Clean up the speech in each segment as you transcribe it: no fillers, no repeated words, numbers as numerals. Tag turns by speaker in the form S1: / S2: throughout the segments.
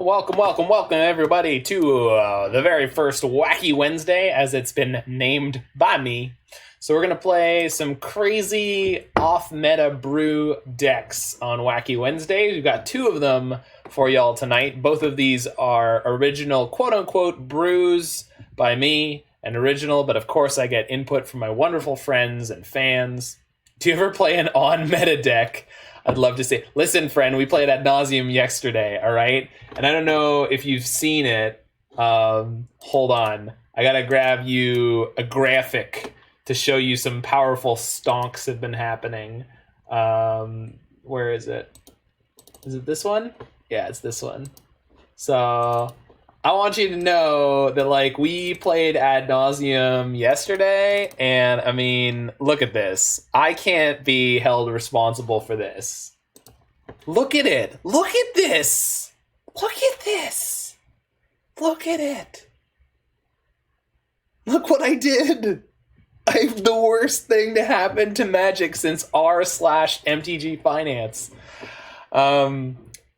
S1: Welcome, everybody, to the very first Wacky Wednesday, as it's been named by me. So we're going to play some crazy off-meta brew decks on Wacky Wednesdays. We've got two of them for y'all tonight. Both of these are original, quote-unquote, brews by me, and original, but of course I get input from my wonderful friends and fans. Do you ever play an on-meta deck? I'd love to say, listen, friend, we played ad nauseum yesterday, all right? And I don't know if you've seen it. Hold on. I got to grab you a graphic to show you some powerful stonks have been happening. Where is it? Is it this one? Yeah, it's this one. So I want you to know that, like, we played ad nauseum yesterday, and I mean, look at this. I can't be held responsible for this. Look at it. Look at this. Look at this. Look at it. Look what I did. I have the worst thing to happen to Magic since r/MTG Finance.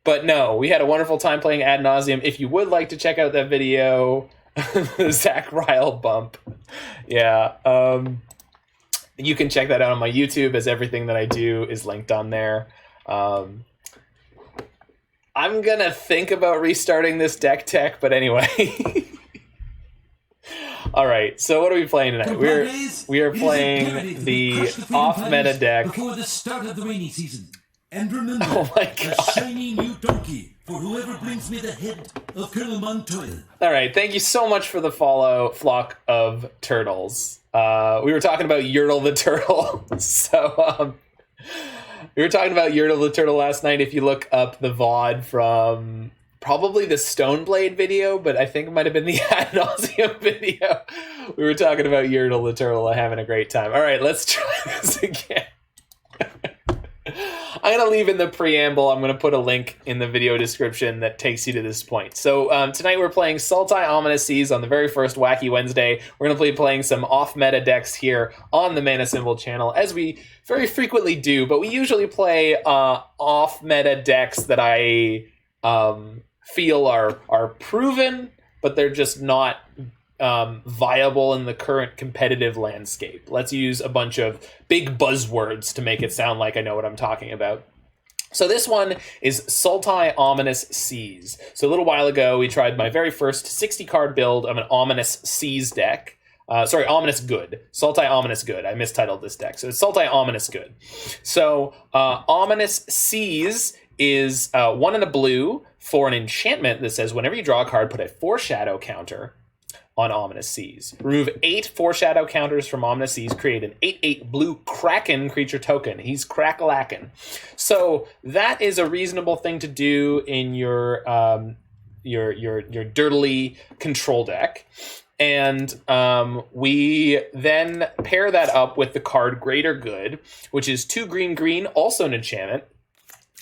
S1: But no, we had a wonderful time playing ad nauseum. If you would like to check out that video, the Zach Ryle bump, yeah, you can check that out on my YouTube, as everything that I do is linked on there. I'm gonna think about restarting this deck tech, but anyway. All right, so what are we playing tonight? We are playing the off-meta deck
S2: before the start of the rainy season. And remember,
S1: oh my God,
S2: a shiny new donkey for whoever brings me the head of Colonel Montoya.
S1: All right, thank you so much for the follow, flock of turtles. We were talking about Yertle the Turtle. So we were talking about Yertle the Turtle last night. If you look up the VOD from probably the Stoneblade video, but I think it might have been the ad nauseum video, we were talking about Yertle the Turtle and having a great time. All right, let's try this again. I'm going to leave in the preamble. I'm going to put a link in the video description that takes you to this point. So tonight we're playing Sultai Ominous Seas on the very first Wacky Wednesday. We're going to be playing some off-meta decks here on the Mana Symbol channel, as we very frequently do. But we usually play off-meta decks that I feel are proven, but they're just not viable in the current competitive landscape. Let's use a bunch of big buzzwords to make it sound like I know what I'm talking about. So this one is Sultai Ominous Seas. So a little while ago, we tried my very first 60-card build of an Ominous Seas deck. Ominous Good. Sultai Ominous Good. I mistitled this deck. So it's Sultai Ominous Good. So Ominous Seas is 1 and a blue for an enchantment that says whenever you draw a card, put a foreshadow counter on Ominous Seas. Remove 8 foreshadow counters from Ominous Seas. Create an 8/8 blue Kraken creature token. He's crack-a-lackin'. So that is a reasonable thing to do in your dirtily control deck. And we then pair that up with the card Greater Good, which is 2 green, also an enchantment.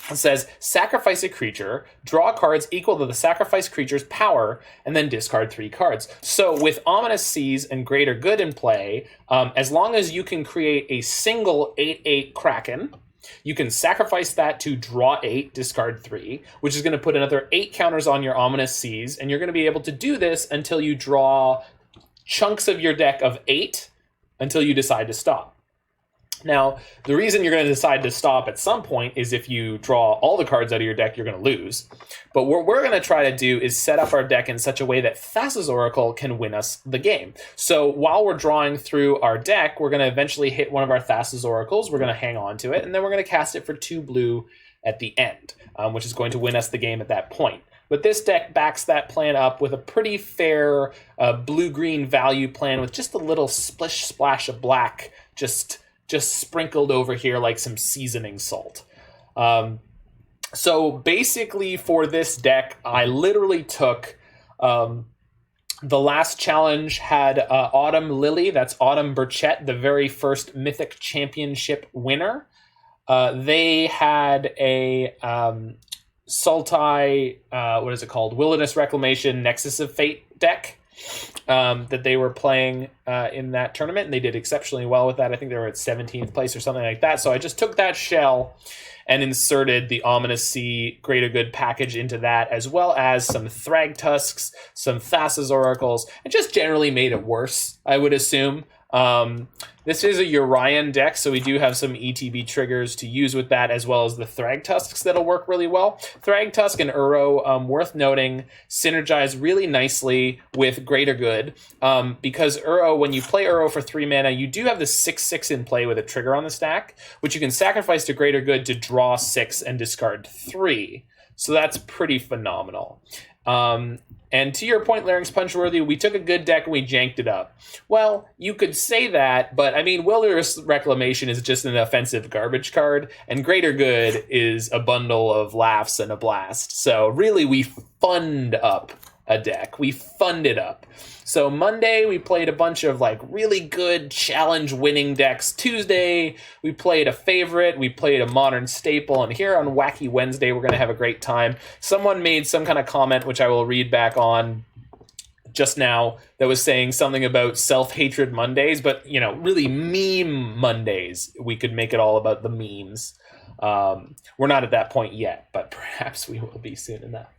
S1: It says, sacrifice a creature, draw cards equal to the sacrificed creature's power, and then discard 3 cards. So with Ominous Seas and Greater Good in play, as long as you can create a single 8/8 Kraken, you can sacrifice that to draw 8, discard 3, which is going to put another 8 counters on your Ominous Seas, and you're going to be able to do this until you draw chunks of your deck of 8 until you decide to stop. Now, the reason you're going to decide to stop at some point is if you draw all the cards out of your deck, you're going to lose. But what we're going to try to do is set up our deck in such a way that Thassa's Oracle can win us the game. So while we're drawing through our deck, we're going to eventually hit one of our Thassa's Oracles. We're going to hang on to it, and then we're going to cast it for 2 blue at the end, which is going to win us the game at that point. But this deck backs that plan up with a pretty fair blue-green value plan with just a little splish splash of black just sprinkled over here like some seasoning salt. So basically for this deck, I literally took the last challenge had Autumn Lily, that's Autumn Burchett, the very first Mythic Championship winner. They had a Sultai, what is it called? Wilderness Reclamation Nexus of Fate deck. that they were playing in that tournament, and they did exceptionally well with that. I think they were at 17th place or something like that. So I just took that shell and inserted the Ominous Sea Greater Good package into that, as well as some Thragtusks, some Thassa's Oracles, and just generally made it worse, I would assume. This is a Urian deck, so we do have some ETB triggers to use with that, as well as the Thragtusks that'll work really well. Thragtusk and Uro, worth noting, synergize really nicely with Greater Good, because Uro, when you play Uro for 3 mana, you do have the 6/6 in play with a trigger on the stack, which you can sacrifice to Greater Good to draw 6 and discard 3. So that's pretty phenomenal. And to your point, Larynx Punchworthy, we took a good deck and we janked it up. Well, you could say that, but I mean, Wilderness Reclamation is just an offensive garbage card, and Greater Good is a bundle of laughs and a blast. So really, we fund up a deck. We fund it up. So Monday, we played a bunch of like really good challenge winning decks. Tuesday, we played a favorite. We played a modern staple. And here on Wacky Wednesday, we're going to have a great time. Someone made some kind of comment, which I will read back on just now, that was saying something about self-hatred Mondays, but, you know, really meme Mondays. We could make it all about the memes. We're not at that point yet, but perhaps we will be soon enough.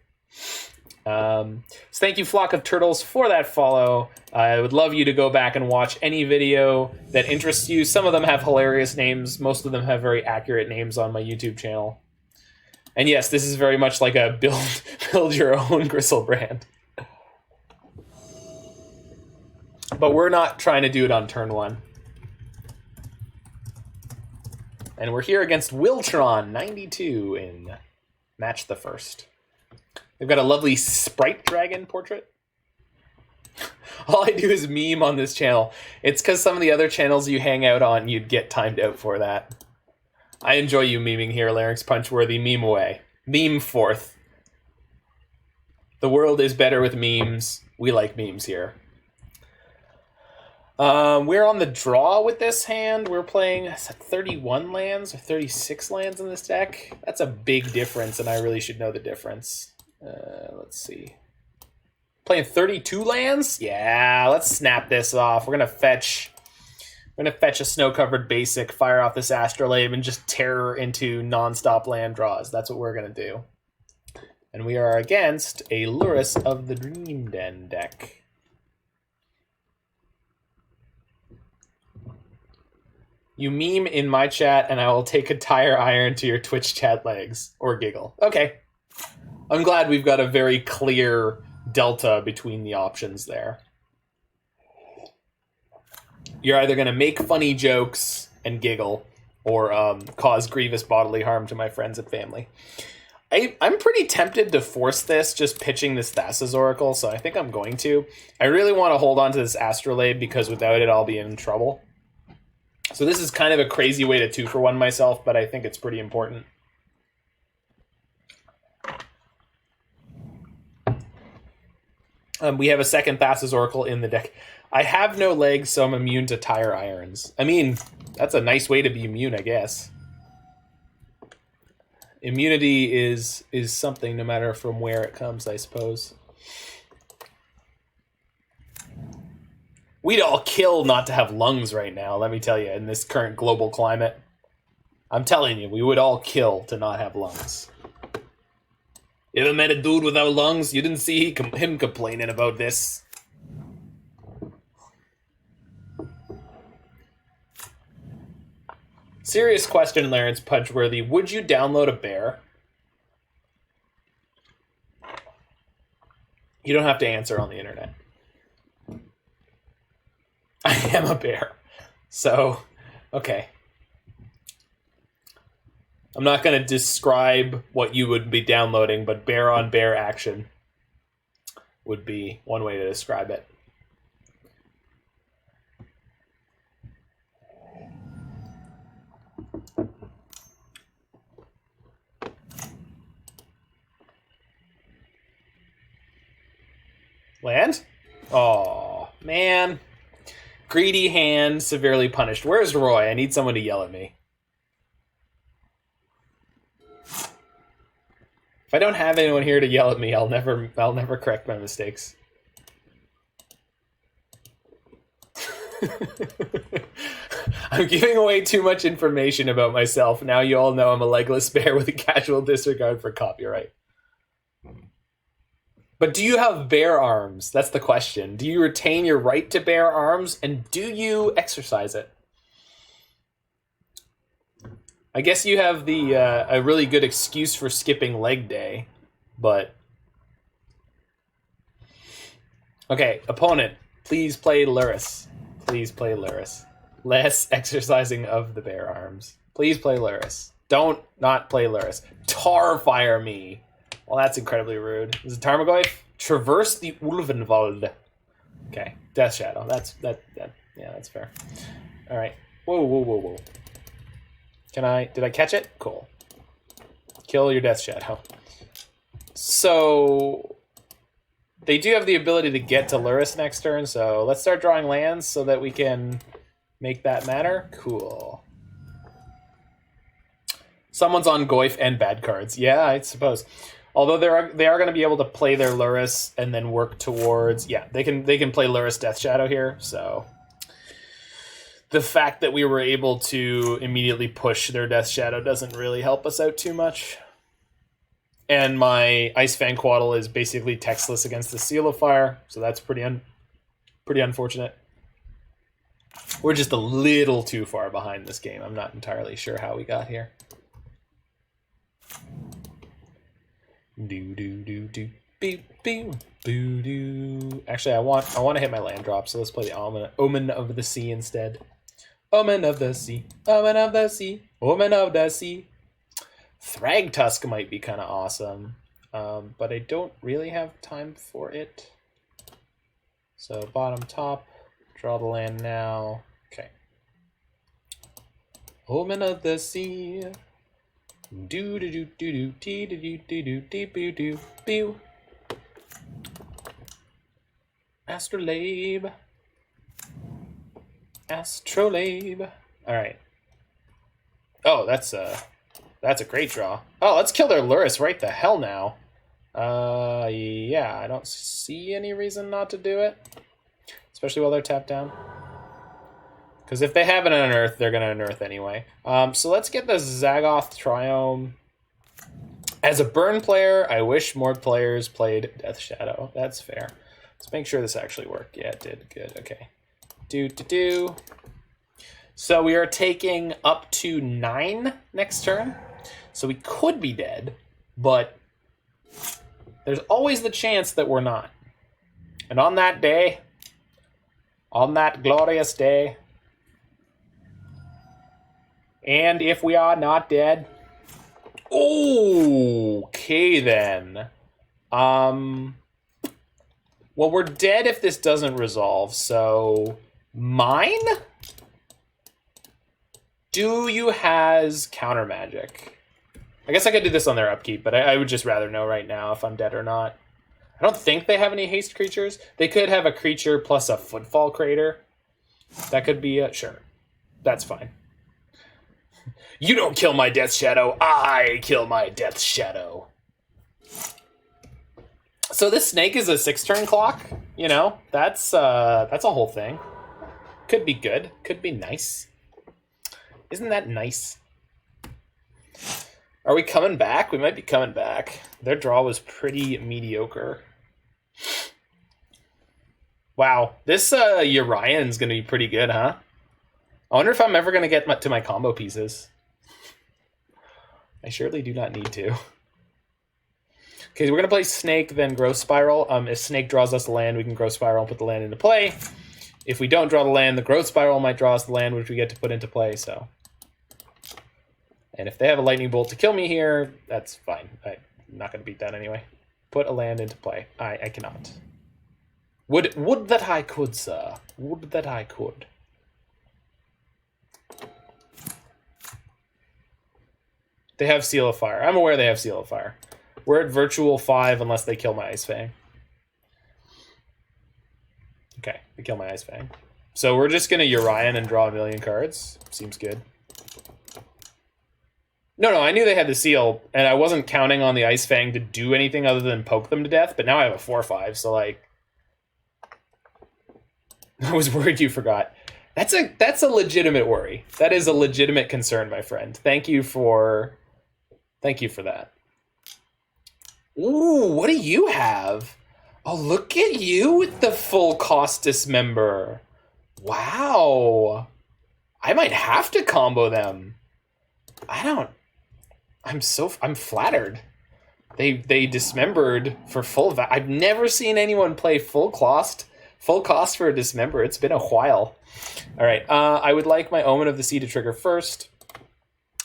S1: So thank you, Flock of Turtles, for that follow. I would love you to go back and watch any video that interests you. Some of them have hilarious names. Most of them have very accurate names on my YouTube channel. And yes, this is very much like a build your own Gristlebrand. But we're not trying to do it on turn 1. And we're here against Wiltron 92 in match the first. They've got a lovely sprite dragon portrait. All I do is meme on this channel. It's because some of the other channels you hang out on, you'd get timed out for that. I enjoy you memeing here, Larynx Punchworthy. Meme away. Meme forth. The world is better with memes. We like memes here. We're on the draw with this hand. We're playing 31 lands or 36 lands in this deck. That's a big difference, and I really should know the difference. Let's see. Playing 32 lands? Yeah, let's snap this off. We're gonna fetch a snow-covered basic, fire off this Astrolabe, and just terror into non-stop land draws. That's what we're gonna do. And we are against a Lurrus of the Dream Den deck. You meme in my chat, and I will take a tire iron to your Twitch chat legs. Or giggle. Okay. I'm glad we've got a very clear delta between the options there. You're either going to make funny jokes and giggle, or cause grievous bodily harm to my friends and family. I'm pretty tempted to force this, just pitching this Thassa's Oracle, so I think I'm going to. I really want to hold on to this Astrolabe, because without it, I'll be in trouble. So this is kind of a crazy way to 2-for-1 myself, but I think it's pretty important. We have a second Thassa's Oracle in the deck. I have no legs, so I'm immune to tire irons. I mean, that's a nice way to be immune, I guess. Immunity is something no matter from where it comes, I suppose. We'd all kill not to have lungs right now, let me tell you, in this current global climate. I'm telling you, we would all kill to not have lungs. You ever met a dude without lungs? You didn't see him complaining about this. Serious question, Larynx Punchworthy. Would you download a bear? You don't have to answer on the internet. I am a bear. So, okay. I'm not going to describe what you would be downloading, but bear-on-bear action would be one way to describe it. Land? Oh, man. Greedy hand, severely punished. Where's Roy? I need someone to yell at me. If I don't have anyone here to yell at me, I'll never correct my mistakes. I'm giving away too much information about myself. Now you all know I'm a legless bear with a casual disregard for copyright. But do you have bear arms? That's the question. Do you retain your right to bear arms, and do you exercise it? I guess you have the a really good excuse for skipping leg day, but... Okay, opponent, please play Lurrus. Please play Lurrus. Less exercising of the bear arms. Please play Lurrus. Don't not play Lurrus. Tar fire me. Well, that's incredibly rude. Is it Tarmogoyf? Traverse the Ulvenwald. Okay, Death Shadow. Yeah, that's fair. All right. Whoa. Did I catch it? Cool. Kill your Death Shadow. So they do have the ability to get to Lurrus next turn, so let's start drawing lands so that we can make that matter. Cool. Someone's on Goyf and bad cards. Yeah, I suppose. Although they are going to be able to play their Lurrus and then work towards... Yeah, they can play Lurrus Death Shadow here, so... The fact that we were able to immediately push their Death Shadow doesn't really help us out too much. And my Ice-Fang Coatl is basically textless against the Seal of Fire, so that's pretty unfortunate. We're just a little too far behind this game. I'm not entirely sure how we got here. Actually, I want to hit my land drop, so let's play the Omen of the Sea instead. Omen of the Sea, Omen of the Sea, Omen of the Sea. Thragtusk might be kind of awesome, but I don't really have time for it. So bottom top, draw the land now. Okay. Omen of the Sea. Do do do do do do do do do do do do. Astrolabe. Astrolabe. All right. Oh, that's a great draw. Oh, let's kill their Lurrus right the hell now. Yeah, I don't see any reason not to do it, especially while they're tapped down. Because if they have an unearth, they're going to unearth anyway. So let's get the Zagoth Triome. As a burn player, I wish more players played Death Shadow. That's fair. Let's make sure this actually worked. Yeah, it did. Good. Okay. Do. So we are taking up to 9 next turn. So we could be dead, but there's always the chance that we're not. And on that day, on that glorious day, and if we are not dead, okay then. Well, we're dead if this doesn't resolve, so mine? Do you has counter magic? I guess I could do this on their upkeep, but I would just rather know right now if I'm dead or not. I don't think they have any haste creatures. They could have a creature plus a footfall crater. That could be a... Sure. That's fine. You don't kill my Death Shadow. I kill my Death Shadow. So this snake is a 6-turn clock. You know, that's a whole thing. Could be good. Could be nice. Isn't that nice? Are we coming back? We might be coming back. Their draw was pretty mediocre. Wow, this Urion's going to be pretty good, huh? I wonder if I'm ever going to get to my combo pieces. I surely do not need to. Okay, so we're going to play Snake, then Growth Spiral. If Snake draws us the land, we can Growth Spiral and put the land into play. If we don't draw the land, the Growth Spiral might draw us the land, which we get to put into play, so... And if they have a Lightning Bolt to kill me here, that's fine. I'm not going to beat that anyway. Put a land into play. I cannot. Would that I could, sir. Would that I could. They have Seal of Fire. I'm aware they have Seal of Fire. We're at Virtual 5 unless they kill my Ice-Fang. Okay, they kill my Ice-Fang. So we're just going to Urion and draw a million cards. Seems good. No, I knew they had the Seal, and I wasn't counting on the Ice-Fang to do anything other than poke them to death, but now I have a 4-5, so, like... I was worried you forgot. That's a legitimate worry. That is a legitimate concern, my friend. Thank you for that. Ooh, what do you have? Oh, look at you with the full cost dismember. Wow. I might have to combo them. I'm flattered. They dismembered for full I've never seen anyone play full cost for a dismember. It's been a while. All right, I would like my Omen of the Sea to trigger first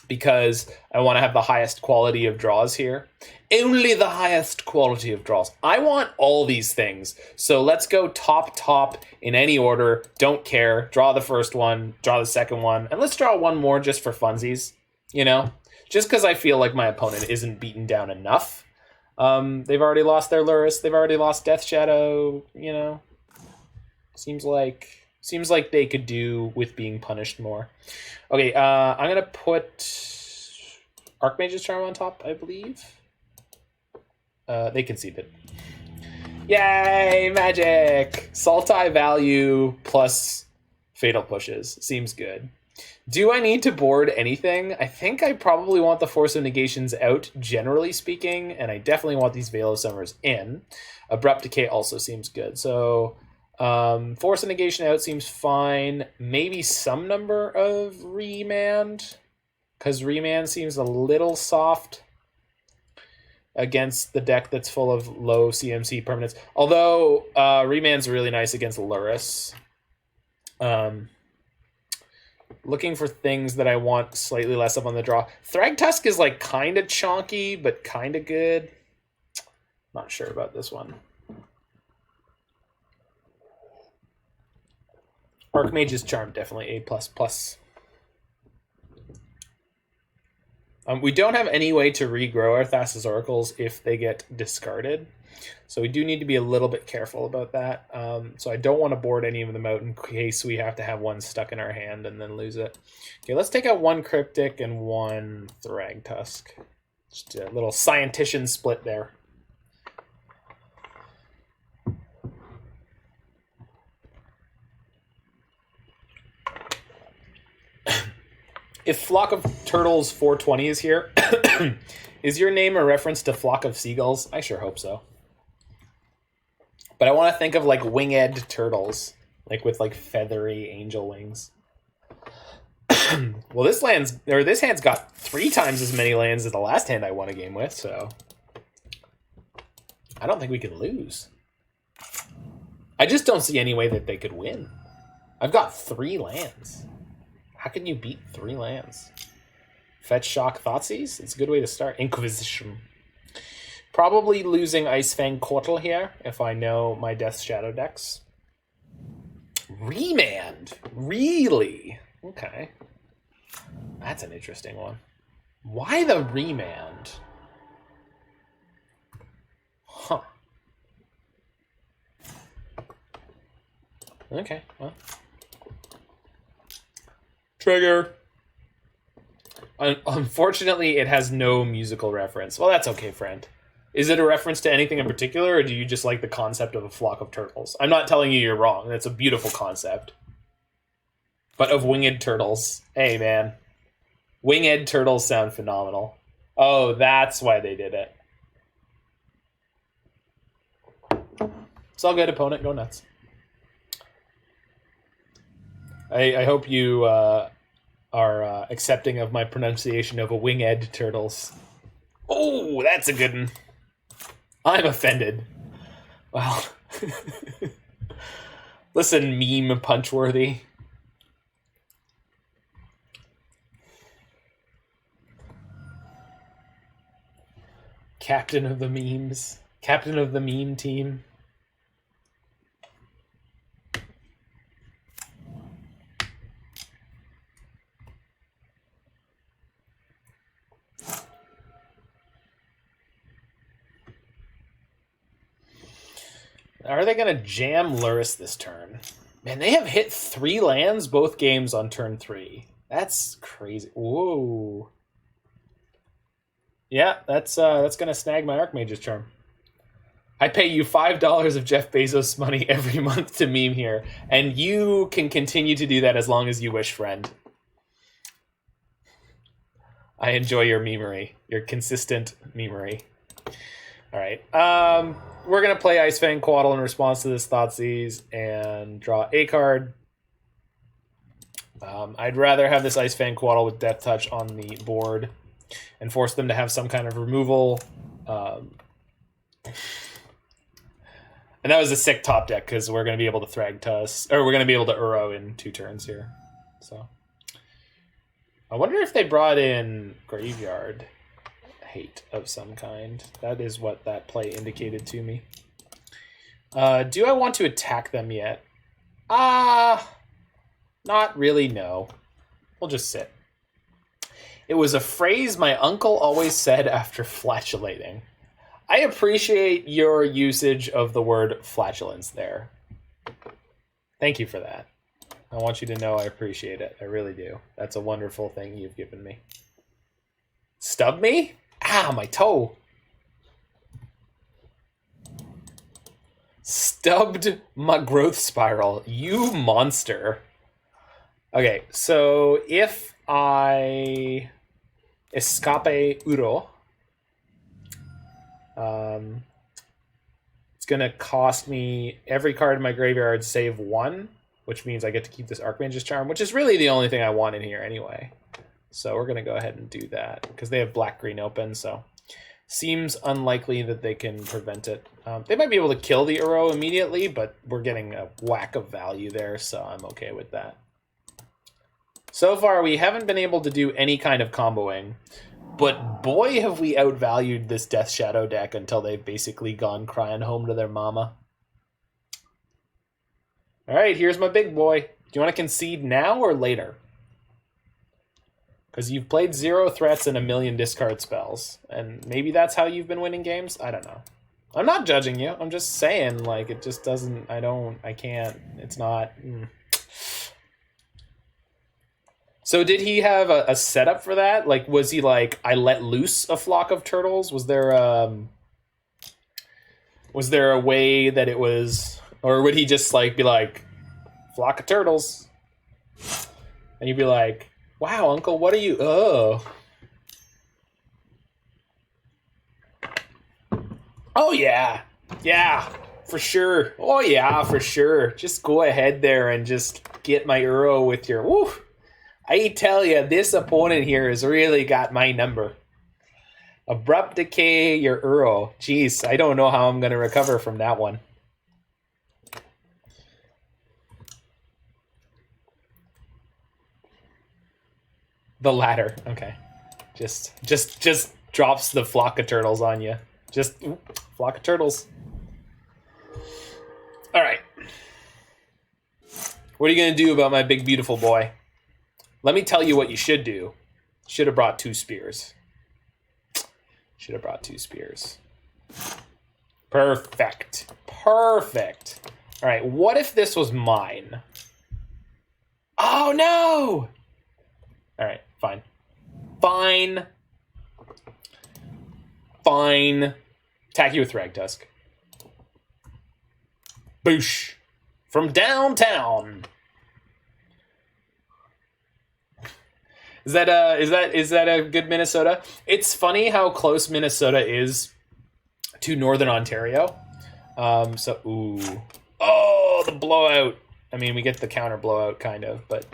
S1: because I want to have the highest quality of draws here. Only the highest quality of draws. I want all these things. So let's go top in any order. Don't care. Draw the first one, draw the second one, and let's draw one more just for funsies, you know? Just because I feel like my opponent isn't beaten down enough. They've already lost their Lurrus. They've already lost Death Shadow, you know? Seems like they could do with being punished more. Okay, I'm going to put Archmage's Charm on top, I believe. They conceded. Yay, magic! Sultai value plus fatal pushes. Seems good. Do I need to board anything? I think I probably want the Force of Negations out, generally speaking, and I definitely want these Veil of Summers in. Abrupt Decay also seems good. So, Force of Negation out seems fine. Maybe some number of Remand, because Remand seems a little soft against the deck that's full of low CMC permanents. Although, Remand's really nice against Lurrus. Looking for things that I want slightly less of on the draw. Thragtusk is like kind of chonky, but kind of good. Not sure about this one. Archmage's Charm, definitely A++. We don't have any way to regrow our Thassa's Oracles if they get discarded. So we do need to be a little bit careful about that. So I don't want to board any of them out in case we have to have one stuck in our hand and then lose it. Okay, let's take out one Cryptic and one Thragtusk. Just a little scientician split there. If Flock of Turtles 420 is here, is your name a reference to Flock of Seagulls? I sure hope so. But I want to think of like winged turtles, like with like feathery angel wings. Well, this hand's got 3 times as many lands as the last hand I won a game with, so I don't think we can lose. I just don't see any way that they could win. I've got 3 lands. How can you beat 3 lands? Fetch, Shock, Thoughtseize? It's a good way to start. Inquisition. Probably losing Ice-Fang Coatl here, if I know my Death Shadow decks. Remand? Really? Okay. That's an interesting one. Why the Remand? Huh. Okay, well. Trigger. Unfortunately, it has no musical reference. Well, that's okay, friend. Is it a reference to anything in particular, or do you just like the concept of a flock of turtles? I'm not telling you you're wrong. That's a beautiful concept. But of winged turtles. Hey, man. Winged turtles sound phenomenal. Oh, that's why they did it. It's all good, opponent. Go nuts. I hope you are accepting of my pronunciation of a winged turtles. Oh, that's a good one. I'm offended. Well, listen, meme Punchworthy. Captain of the memes. Captain of the meme team. Are they going to jam Lurrus this turn? Man, they have hit 3 lands both games on turn 3. That's crazy. Whoa. Yeah, that's going to snag my Archmage's Charm. I pay you $5 of Jeff Bezos money every month to meme here, and you can continue to do that as long as you wish, friend. I enjoy your memery, your consistent memery. All right, we're gonna play Ice-Fang Coatl in response to this Thoughtseize and draw a card. I'd rather have this Ice-Fang Coatl with Death Touch on the board and force them to have some kind of removal. And that was a sick top deck because we're going to be able to Thragtusk, or we're going to be able to Uro in 2 turns here. So I wonder if they brought in Graveyard Hate of some kind. That is what that play indicated to me. Do I want to attack them yet? Not really, no. We'll just sit. It was a phrase my uncle always said after flatulating. I appreciate your usage of the word flatulence there. Thank you for that. I want you to know I appreciate it. I really do. That's a wonderful thing you've given me. Stub me? Ah, my toe. Stubbed my growth spiral. You monster. Okay, so if I escape Uro, it's going to cost me every card in my graveyard save 1, which means I get to keep this Archmage's Charm, which is really the only thing I want in here anyway. So we're going to go ahead and do that because they have black-green open, so seems unlikely that they can prevent it. They might be able to kill the Uro immediately, but we're getting a whack of value there, so I'm okay with that. So far, we haven't been able to do any kind of comboing, but boy, have we outvalued this Death Shadow deck until they've basically gone crying home to their mama. All right, here's my big boy. Do you want to concede now or later? Because you've played 0 threats and 1,000,000 discard spells, and maybe that's how you've been winning games? I don't know. I'm not judging you. I'm just saying, like, it just doesn't, I can't, it's not... So did he have a setup for that? Like, was he like, I let loose a flock of turtles? Was there a way that it was, or would he just like be like, flock of turtles? And you'd be like, wow, uncle, what are you, Oh yeah, for sure. Oh yeah, for sure. Just go ahead there and just get my Uro with your, woo. I tell you, this opponent here has really got my number. Abrupt Decay, your Uro. Jeez, I don't know how I'm going to recover from that one. The latter. Okay. Just drops the flock of turtles on you. Just flock of turtles. All right. What are you going to do about my big, beautiful boy? Let me tell you what you should do. Should have brought 2 spears. Should have brought 2 spears. Perfect. Perfect. All right, what if this was mine? Oh, no! All right, fine. Fine. Fine. Attack you with Thragtusk. Boosh. From downtown. Is that a good Minnesota? It's funny how close Minnesota is to Northern Ontario. Ooh. Oh, the blowout. I mean, we get the counter blowout kind of, but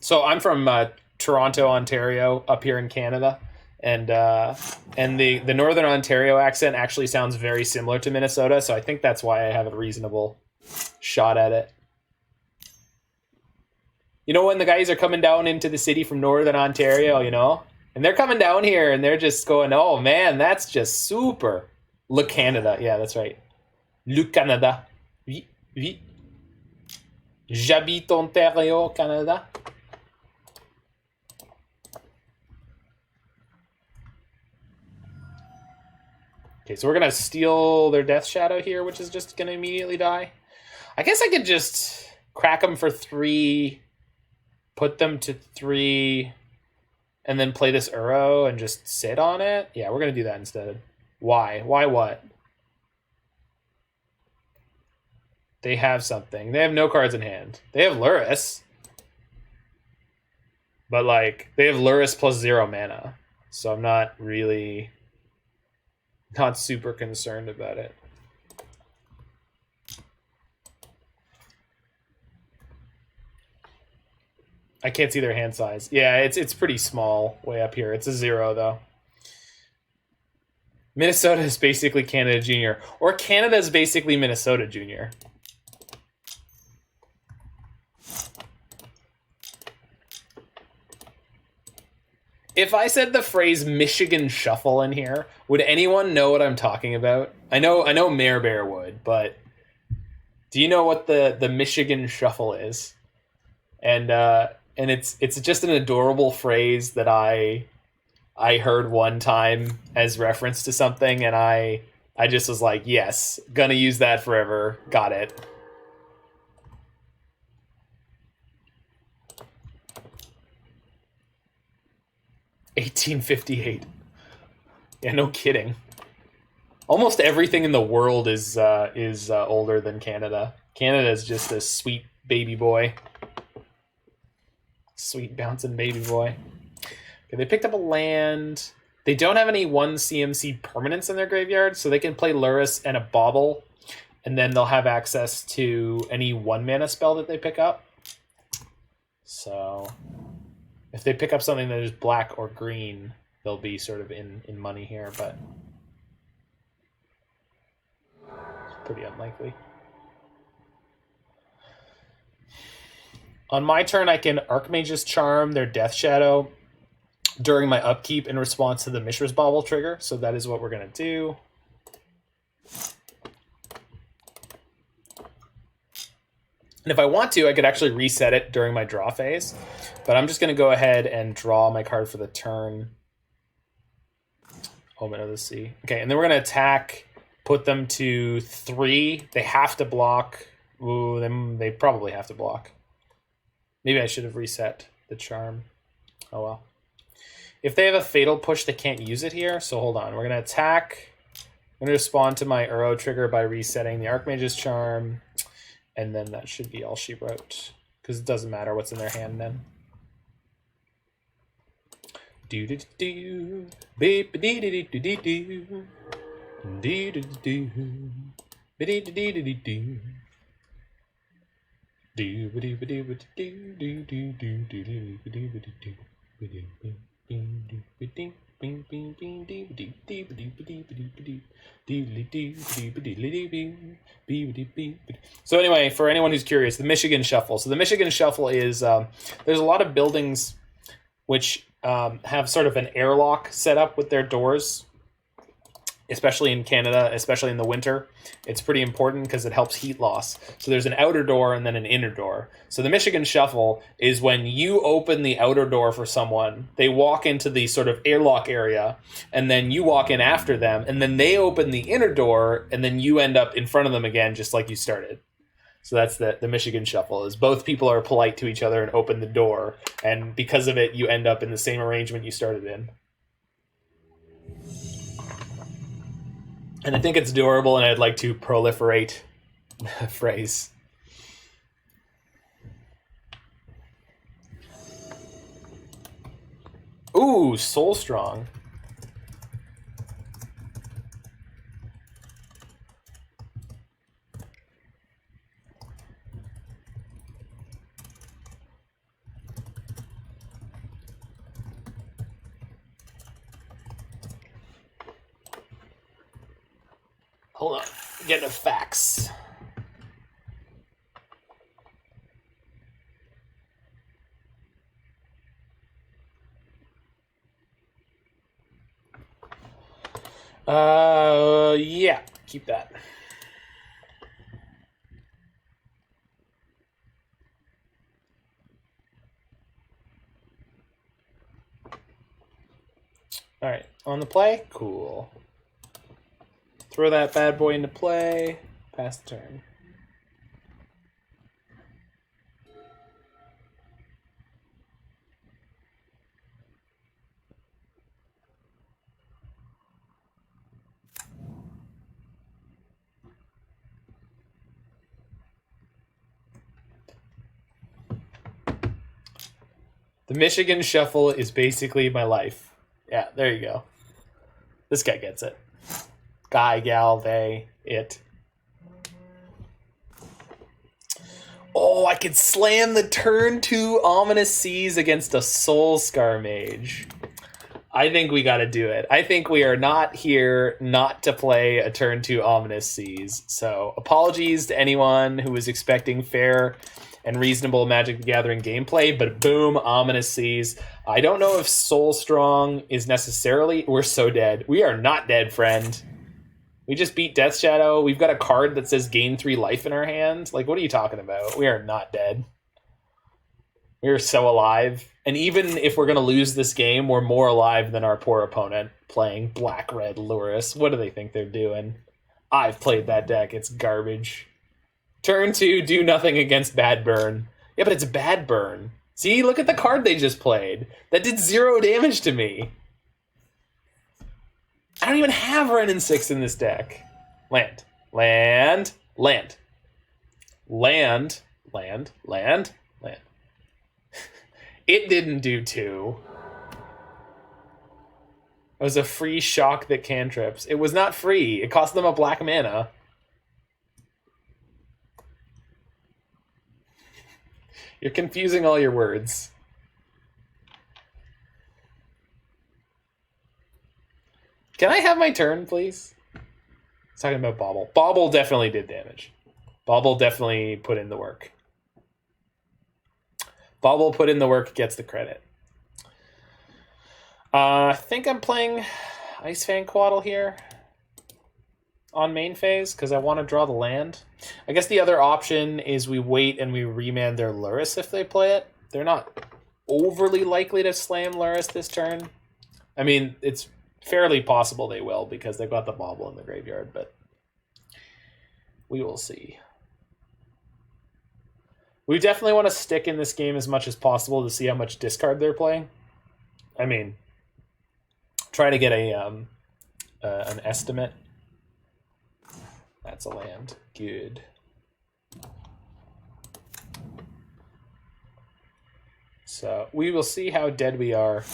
S1: so I'm from Toronto, Ontario, up here in Canada, and the Northern Ontario accent actually sounds very similar to Minnesota, so I think that's why I have a reasonable shot at it. You know, when the guys are coming down into the city from Northern Ontario, you know, and they're coming down here and they're just going, oh man, that's just super. Le Canada. Yeah, that's right. Le Canada. Oui, oui. J'habite Ontario, Canada. Okay, so we're going to steal their Death Shadow here, which is just going to immediately die. I guess I could just crack them for 3... Put them to 3, and then play this Uro and just sit on it. Yeah, we're going to do that instead. Why? Why what? They have something. They have no cards in hand. They have Luris. But, like, they have Luris plus 0 mana. So I'm not really... not super concerned about it. I can't see their hand size. Yeah, it's pretty small way up here. It's a 0, though. Minnesota is basically Canada Junior. Or Canada is basically Minnesota Junior. If I said the phrase Michigan Shuffle in here, would anyone know what I'm talking about? I know Mare Bear would, but do you know what the Michigan Shuffle is? And it's just an adorable phrase that I heard one time as reference to something, and I just was like, yes, gonna use that forever. Got it. $18.58. Yeah, no kidding. Almost everything in the world is older than Canada. Canada is just a sweet baby boy. Sweet bouncing baby boy. Okay, they picked up a land. They don't have any 1 CMC permanents in their graveyard, so they can play Luris and a Bauble, and then they'll have access to any 1 mana spell that they pick up. So if they pick up something that is black or green, they'll be sort of in money here, but it's pretty unlikely. On my turn, I can Archmage's Charm their Death Shadow during my upkeep in response to the Mishra's Bauble trigger, so that is what we're going to do. And if I want to, I could actually reset it during my draw phase, but I'm just going to go ahead and draw my card for the turn. Omen of the Sea. Okay, and then we're going to attack, put them to 3. They have to block. Ooh, they probably have to block. Maybe I should have reset the charm. Oh well. If they have a Fatal Push, they can't use it here, so hold on. We're going to attack. I'm going to respond to my Uro trigger by resetting the Archmage's Charm, and then that should be all she wrote, because it doesn't matter what's in their hand then. Do do do beep dee dee dee dee doo dee dee doo dee dee dee dee doo. So anyway, for anyone who's curious, the Michigan Shuffle. So the Michigan Shuffle is there's a lot of buildings which have sort of an airlock set up with their doors, especially in Canada, especially in the winter. It's pretty important because it helps heat loss. So there's an outer door and then an inner door. So the Michigan Shuffle is when you open the outer door for someone, they walk into the sort of airlock area, and then you walk in after them, and then they open the inner door, and then you end up in front of them again, just like you started. So that's the Michigan Shuffle, is both people are polite to each other and open the door, and because of it, you end up in the same arrangement you started in. And I think it's adorable, and I'd like to proliferate the phrase. Ooh, Soul Strong. Hold on, get the facts. Yeah, keep that. All right, on the play, cool. Throw that bad boy into play. Pass the turn. The Michigan Shuffle is basically my life. Yeah, there you go. This guy gets it. Guy, gal, they, it. Oh, I could slam the turn 2 Ominous Seas against a Soulscar Mage. I think we got to do it. I think we are not here not to play a turn 2 Ominous Seas. So apologies to anyone who was expecting fair and reasonable Magic the Gathering gameplay, but boom, Ominous Seas. I don't know if Soul Strong is necessarily... We're so dead. We are not dead, friend. We just beat Death Shadow. We've got a card that says gain 3 life in our hand. Like, what are you talking about? We are not dead. We are so alive. And even if we're going to lose this game, we're more alive than our poor opponent playing Black-Red Lurrus. What do they think they're doing? I've played that deck. It's garbage. Turn 2, do nothing against Bad Burn. Yeah, but it's Bad Burn. See, look at the card they just played. That did 0 damage to me. I don't even have Renin 6 in this deck. Land. Land. Land. Land. Land. Land. Land. It didn't do 2. It was a free shock that cantrips. It was not free. It cost them a black mana. You're confusing all your words. Can I have my turn, please? It's talking about Bauble. Bauble definitely did damage. Bauble definitely put in the work. Bauble put in the work, gets the credit. I think I'm playing Ice-Fang Coatl here on main phase because I want to draw the land. I guess the other option is we wait and we remand their Lurrus if they play it. They're not overly likely to slam Lurrus this turn. I mean, it's fairly possible they will because they've got the Bauble in the graveyard, but we will see. We definitely want to stick in this game as much as possible to see how much discard they're playing. I mean, try to get an estimate. That's a land. Good. So we will see how dead we are.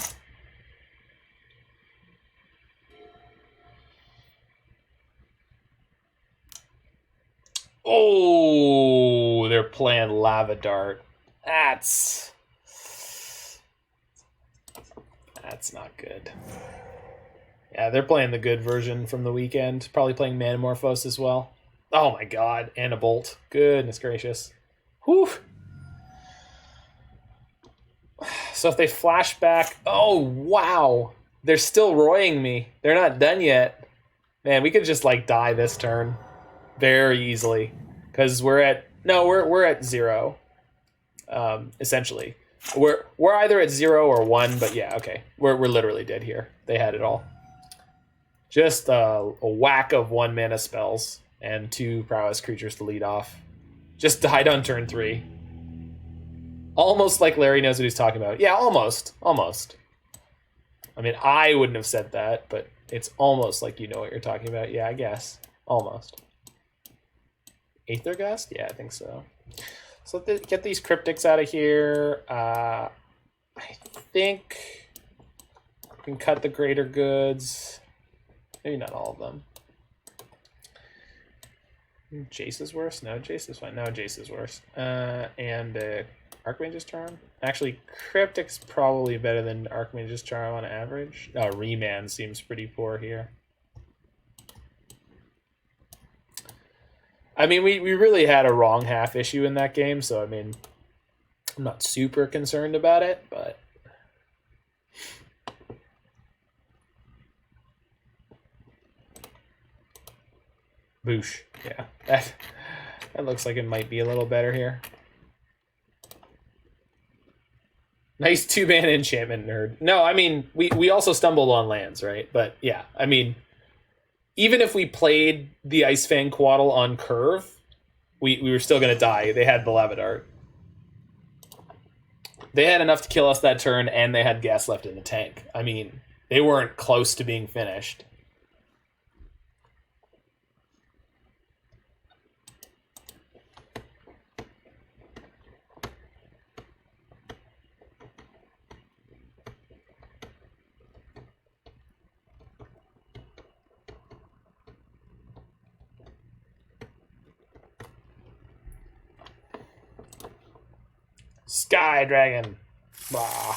S1: Oh, they're playing Lava Dart. That's not good. Yeah, they're playing the good version from the weekend. Probably playing Manamorphose as well. Oh my god, and a Bolt. Goodness gracious. Whew. So if they flash back... Oh, wow. They're still roying me. They're not done yet. Man, we could just, like, die this turn. Very easily. Because we're at... No, we're at 0. Essentially. We're either at 0 or 1, but yeah, okay. We're literally dead here. They had it all. Just a whack of 1 mana spells and 2 prowess creatures to lead off. Just died on turn 3. Almost like Larry knows what he's talking about. Yeah, almost. Almost. I mean, I wouldn't have said that, but it's almost like you know what you're talking about. Yeah, I guess. Almost. Aether Gust? Yeah, I think so. So get these cryptics out of here. I think we can cut the greater goods. Maybe not all of them. Jace is worse? No, Jace is fine. No, Jace is worse. And Archmage's Charm? Actually, Cryptic's probably better than Archmage's Charm on average. Remand seems pretty poor here. I mean, we really had a wrong half issue in that game, so I mean, I'm not super concerned about it, but... Boosh. Yeah, that looks like it might be a little better here. Nice 2-mana enchantment, nerd. No, I mean, we also stumbled on lands, right? But yeah, I mean, even if we played the Ice-Fang Coatl on curve, we were still going to die. They had the Lava Dart. They had enough to kill us that turn, and they had gas left in the tank. I mean, they weren't close to being finished. Sky Dragon. Blah.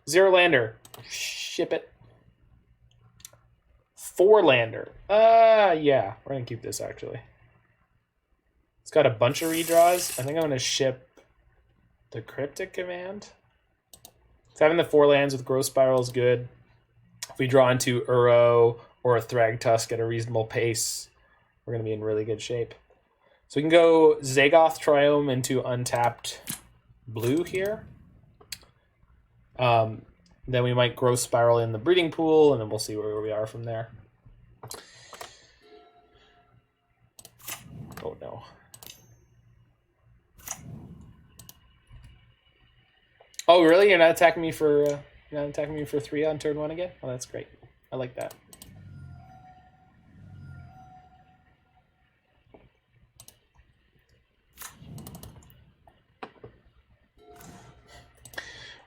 S1: 0 lander. Ship it. 4 lander. Yeah. We're going to keep this, actually. It's got a bunch of redraws. I think I'm going to ship the Cryptic Command. So having the 4 lands with Growth Spiral is good. If we draw into Uro or a Thragtusk at a reasonable pace, we're going to be in really good shape. So we can go Zagoth Triome into untapped blue here. Then we might Growth Spiral in the Breeding Pool, and then we'll see where we are from there. Oh no. Oh really? You're not attacking me for 3 on turn 1 again? Oh, that's great. I like that.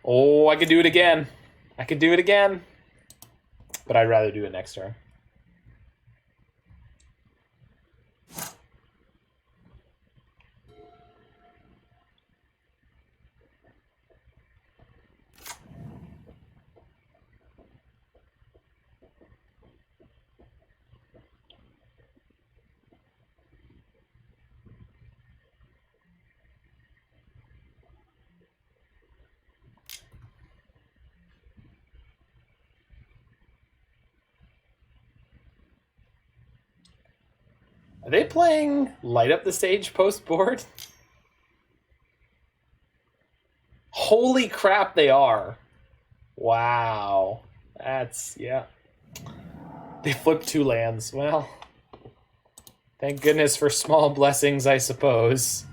S1: Oh, I could do it again. I could do it again. But I'd rather do it next turn. Are they playing Light Up the Stage post board? Holy crap, they are. Wow. That's, yeah. They flipped 2 lands. Well, thank goodness for small blessings, I suppose.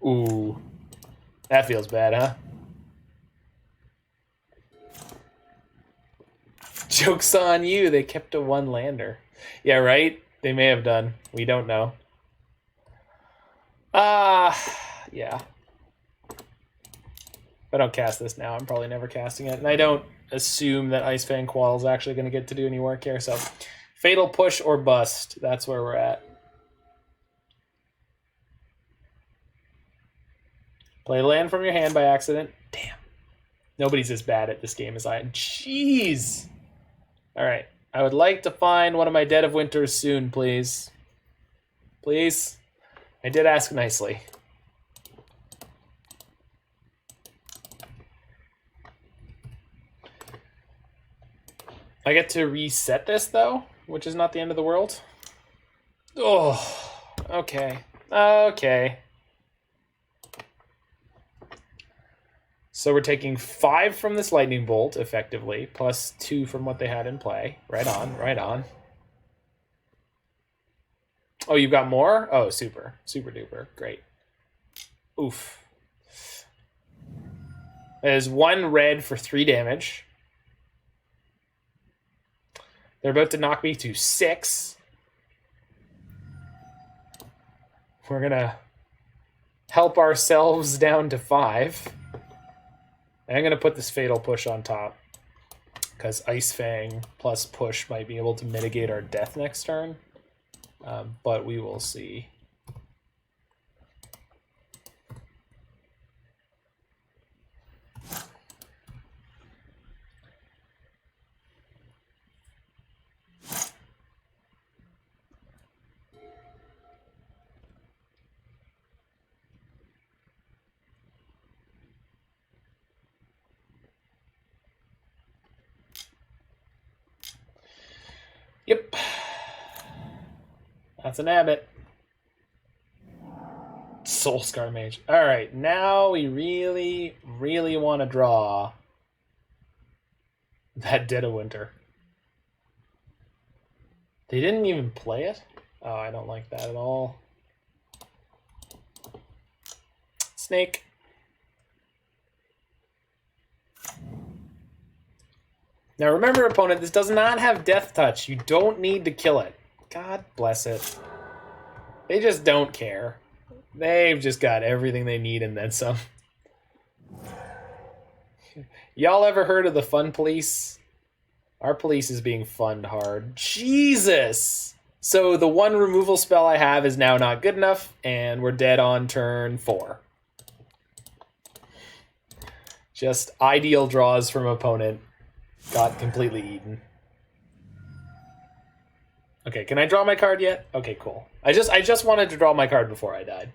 S1: Ooh. That feels bad, huh? Joke's on you, they kept a 1 lander. Yeah, right? They may have done. We don't know. Yeah. If I don't cast this now, I'm probably never casting it. And I don't assume that Ice-Fang Coatl is actually going to get to do any work here. So, Fatal Push or Bust. That's where we're at. Play a land from your hand by accident. Damn. Nobody's as bad at this game as I am. Jeez. All right. I would like to find one of my Dead of Winters soon, please. Please. I did ask nicely. I get to reset this, though, which is not the end of the world. Oh, okay. Okay. So we're taking 5 from this Lightning Bolt, effectively, plus 2 from what they had in play. Right on, right on. Oh, you've got more? Oh, super. Super duper. Great. Oof. There's 1 red for 3 damage. They're about to knock me to 6. We're going to help ourselves down to 5. And I'm going to put this Fatal Push on top, because Ice-Fang plus Push might be able to mitigate our death next turn. But we will see. Yep. That's an Abbott. Soulscar Mage. Alright, now we really, really want to draw that Dead of Winter. They didn't even play it? Oh, I don't like that at all. Snake. Now remember, opponent, this does not have Death Touch. You don't need to kill it. God bless it. They just don't care. They've just got everything they need and then some. Y'all ever heard of the Fun Police? Our police is being funded hard. Jesus! So the one removal spell I have is now not good enough, and we're dead on turn 4. Just ideal draws from opponent. Got completely eaten. Okay, can I draw my card yet? Okay, cool. I just wanted to draw my card before I died.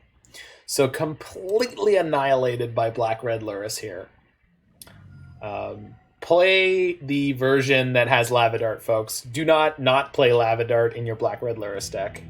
S1: So completely annihilated by Black-Red Lurrus here. Play the version that has Lava Dart, folks. Do not play Lava Dart in your Black-Red Lurrus deck.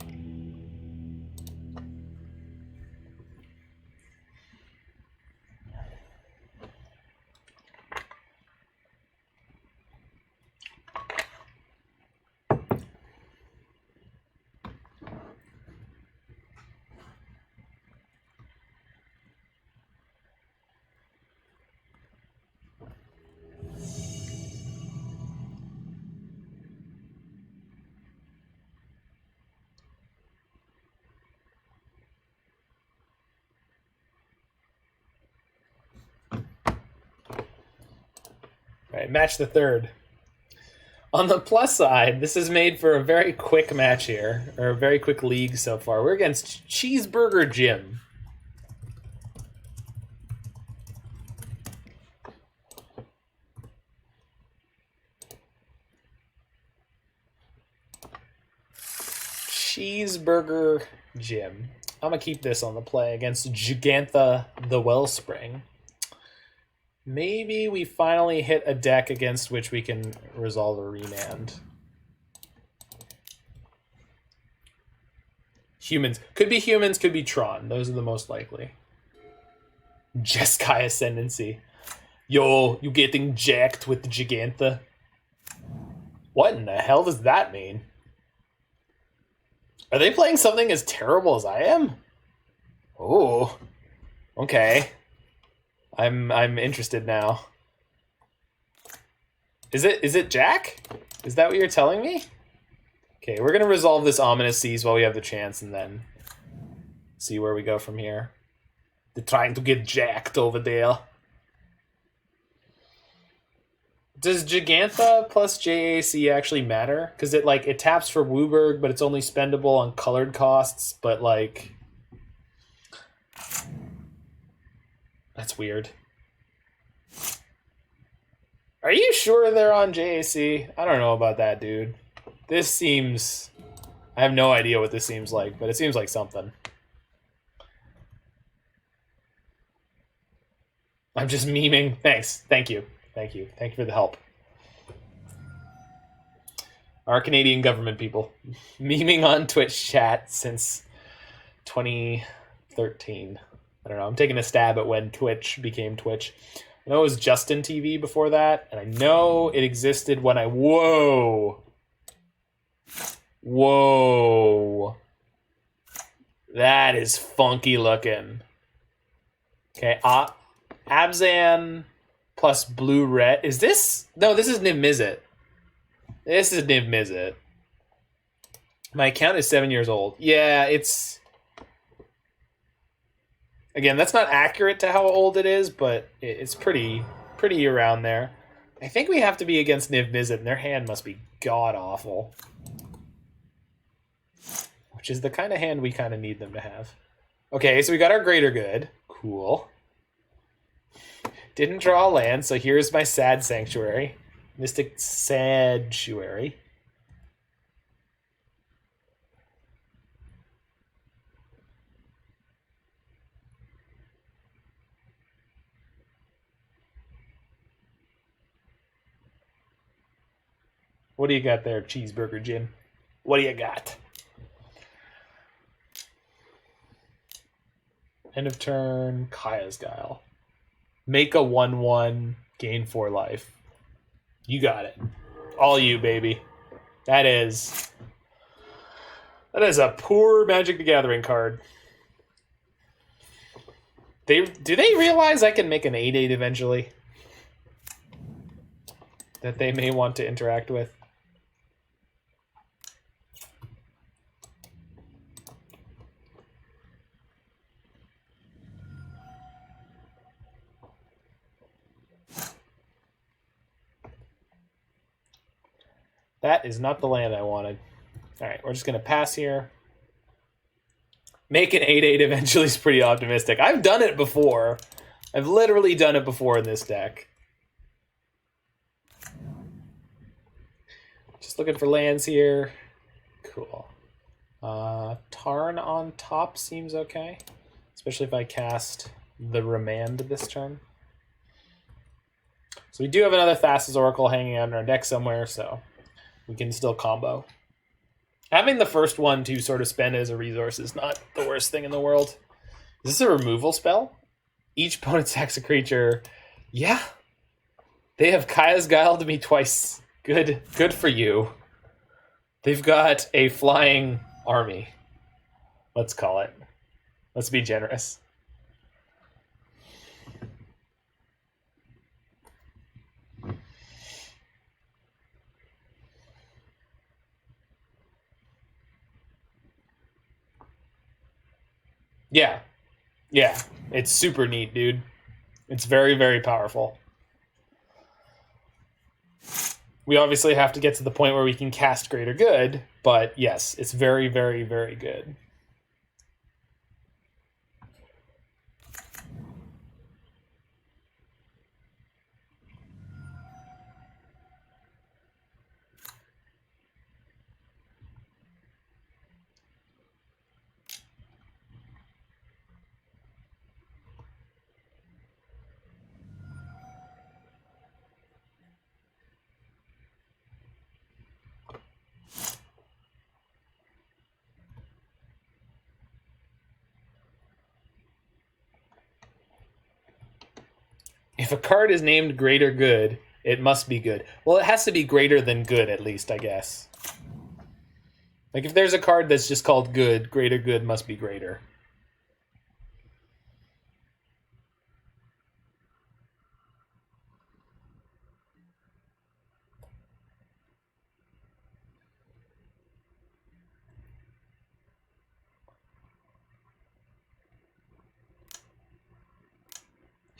S1: Right, match the third. On the plus side, this is made for a very quick match here, or a very quick league so far. We're against Cheeseburger Jim. Cheeseburger Jim. I'm going to keep this on the play against Gigantha the Wellspring. Maybe we finally hit a deck against which we can resolve a Remand. Humans. Could be Tron. Those are the most likely. Jeskai Ascendancy. Yo, you getting jacked with the Gigantha? What in the hell does that mean? Are they playing something as terrible as I am? Oh. Okay. I'm interested now. Is it Jack? Is that what you're telling me? Okay, we're gonna resolve this Ominous Seas while we have the chance and then see where we go from here. They're trying to get jacked over there. Does Gigantha plus JAC actually matter? Because it taps for Wooburg, but it's only spendable on colored costs, but like that's weird. Are you sure they're on JAC? I don't know about that, dude. This seems... I have no idea what this seems like, but it seems like something. I'm just memeing. Thanks. Thank you. Thank you. Thank you for the help. Our Canadian government people. Memeing on Twitch chat since 2013. I don't know. I'm taking a stab at when Twitch became Twitch. I know it was Justin TV before that, and I know it existed when I... Whoa! Whoa! That is funky looking. Okay, Abzan plus blue-red. Is this... No, this is Niv Mizzet. This is Niv Mizzet. My account is 7 years old. Yeah, it's... Again, that's not accurate to how old it is, but it's pretty around there. I think we have to be against Niv Mizzet, and their hand must be god-awful. Which is the kind of hand we kind of need them to have. Okay, so we got our Greater Good. Cool. Didn't draw a land, so here's my Sad Sanctuary. Mystic Sanctuary. What do you got there, Cheeseburger Jim? What do you got? End of turn, Kaya's Guile. Make a 1/1, gain 4 life. You got it. All you, baby. That is a poor Magic the Gathering card. Do they realize I can make an 8/8 eventually? That they may want to interact with? That is not the land I wanted. All right, we're just going to pass here. Make an 8/8 eventually is pretty optimistic. I've done it before. I've literally done it before in this deck. Just looking for lands here. Cool. Tarn on top seems okay. Especially if I cast the Remand this turn. So we do have another Thassa's Oracle hanging out in our deck somewhere, so we can still combo. Having the first one to sort of spend as a resource is not the worst thing in the world. Is this a removal spell? Each opponent sacks a creature. Yeah. They have Kaya's Guile to me twice. Good for you. They've got a flying army. Let's call it. Let's be generous. Yeah. Yeah. It's super neat, dude. It's very, very powerful. We obviously have to get to the point where we can cast Greater Good, but yes, it's very, very, very good. If a card is named Greater Good, it must be good. Well, it has to be greater than good, at least, I guess. Like, if there's a card that's just called Good, Greater Good must be greater.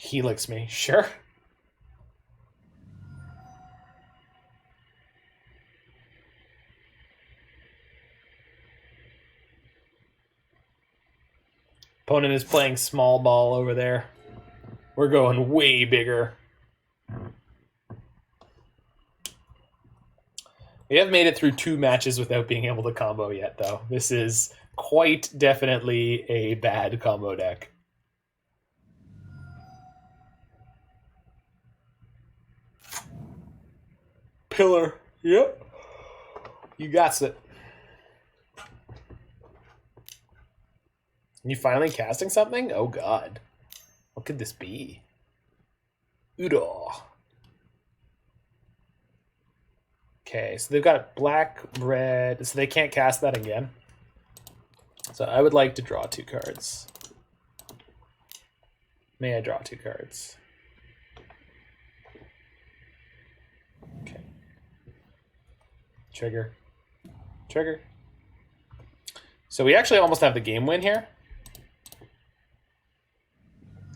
S1: Helix me, sure. Opponent is playing small ball over there. We're going way bigger. We have made it through 2 matches without being able to combo yet, though. This is quite definitely a bad combo deck. Pillar. Yep. You got it. You finally casting something? Oh god. What could this be? Udo. Okay, so they've got black, red, so they can't cast that again. So I would like to draw 2 cards. May I draw 2 cards? Okay. Trigger. Trigger. So we actually almost have the game win here.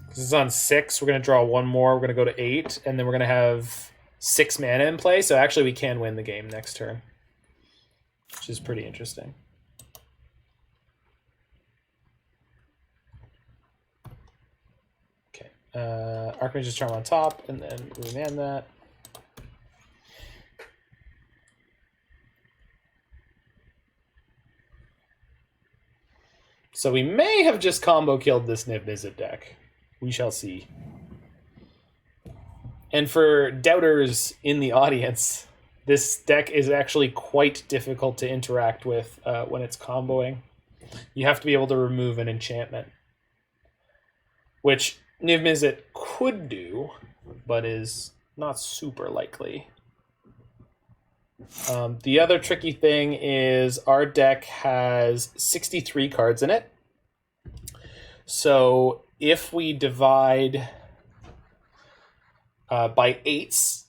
S1: This is on 6. We're going to draw 1 more. We're going to go to 8. And then we're going to have 6 mana in play. So actually we can win the game next turn. Which is pretty interesting. Okay. Archmage's Charm on top. And then remand that. So we may have just combo killed this Niv-Mizzet deck. We shall see. And for doubters in the audience, this deck is actually quite difficult to interact with when it's comboing. You have to be able to remove an enchantment, which Niv-Mizzet could do, but is not super likely. The other tricky thing is our deck has 63 cards in it. So if we divide by 8s,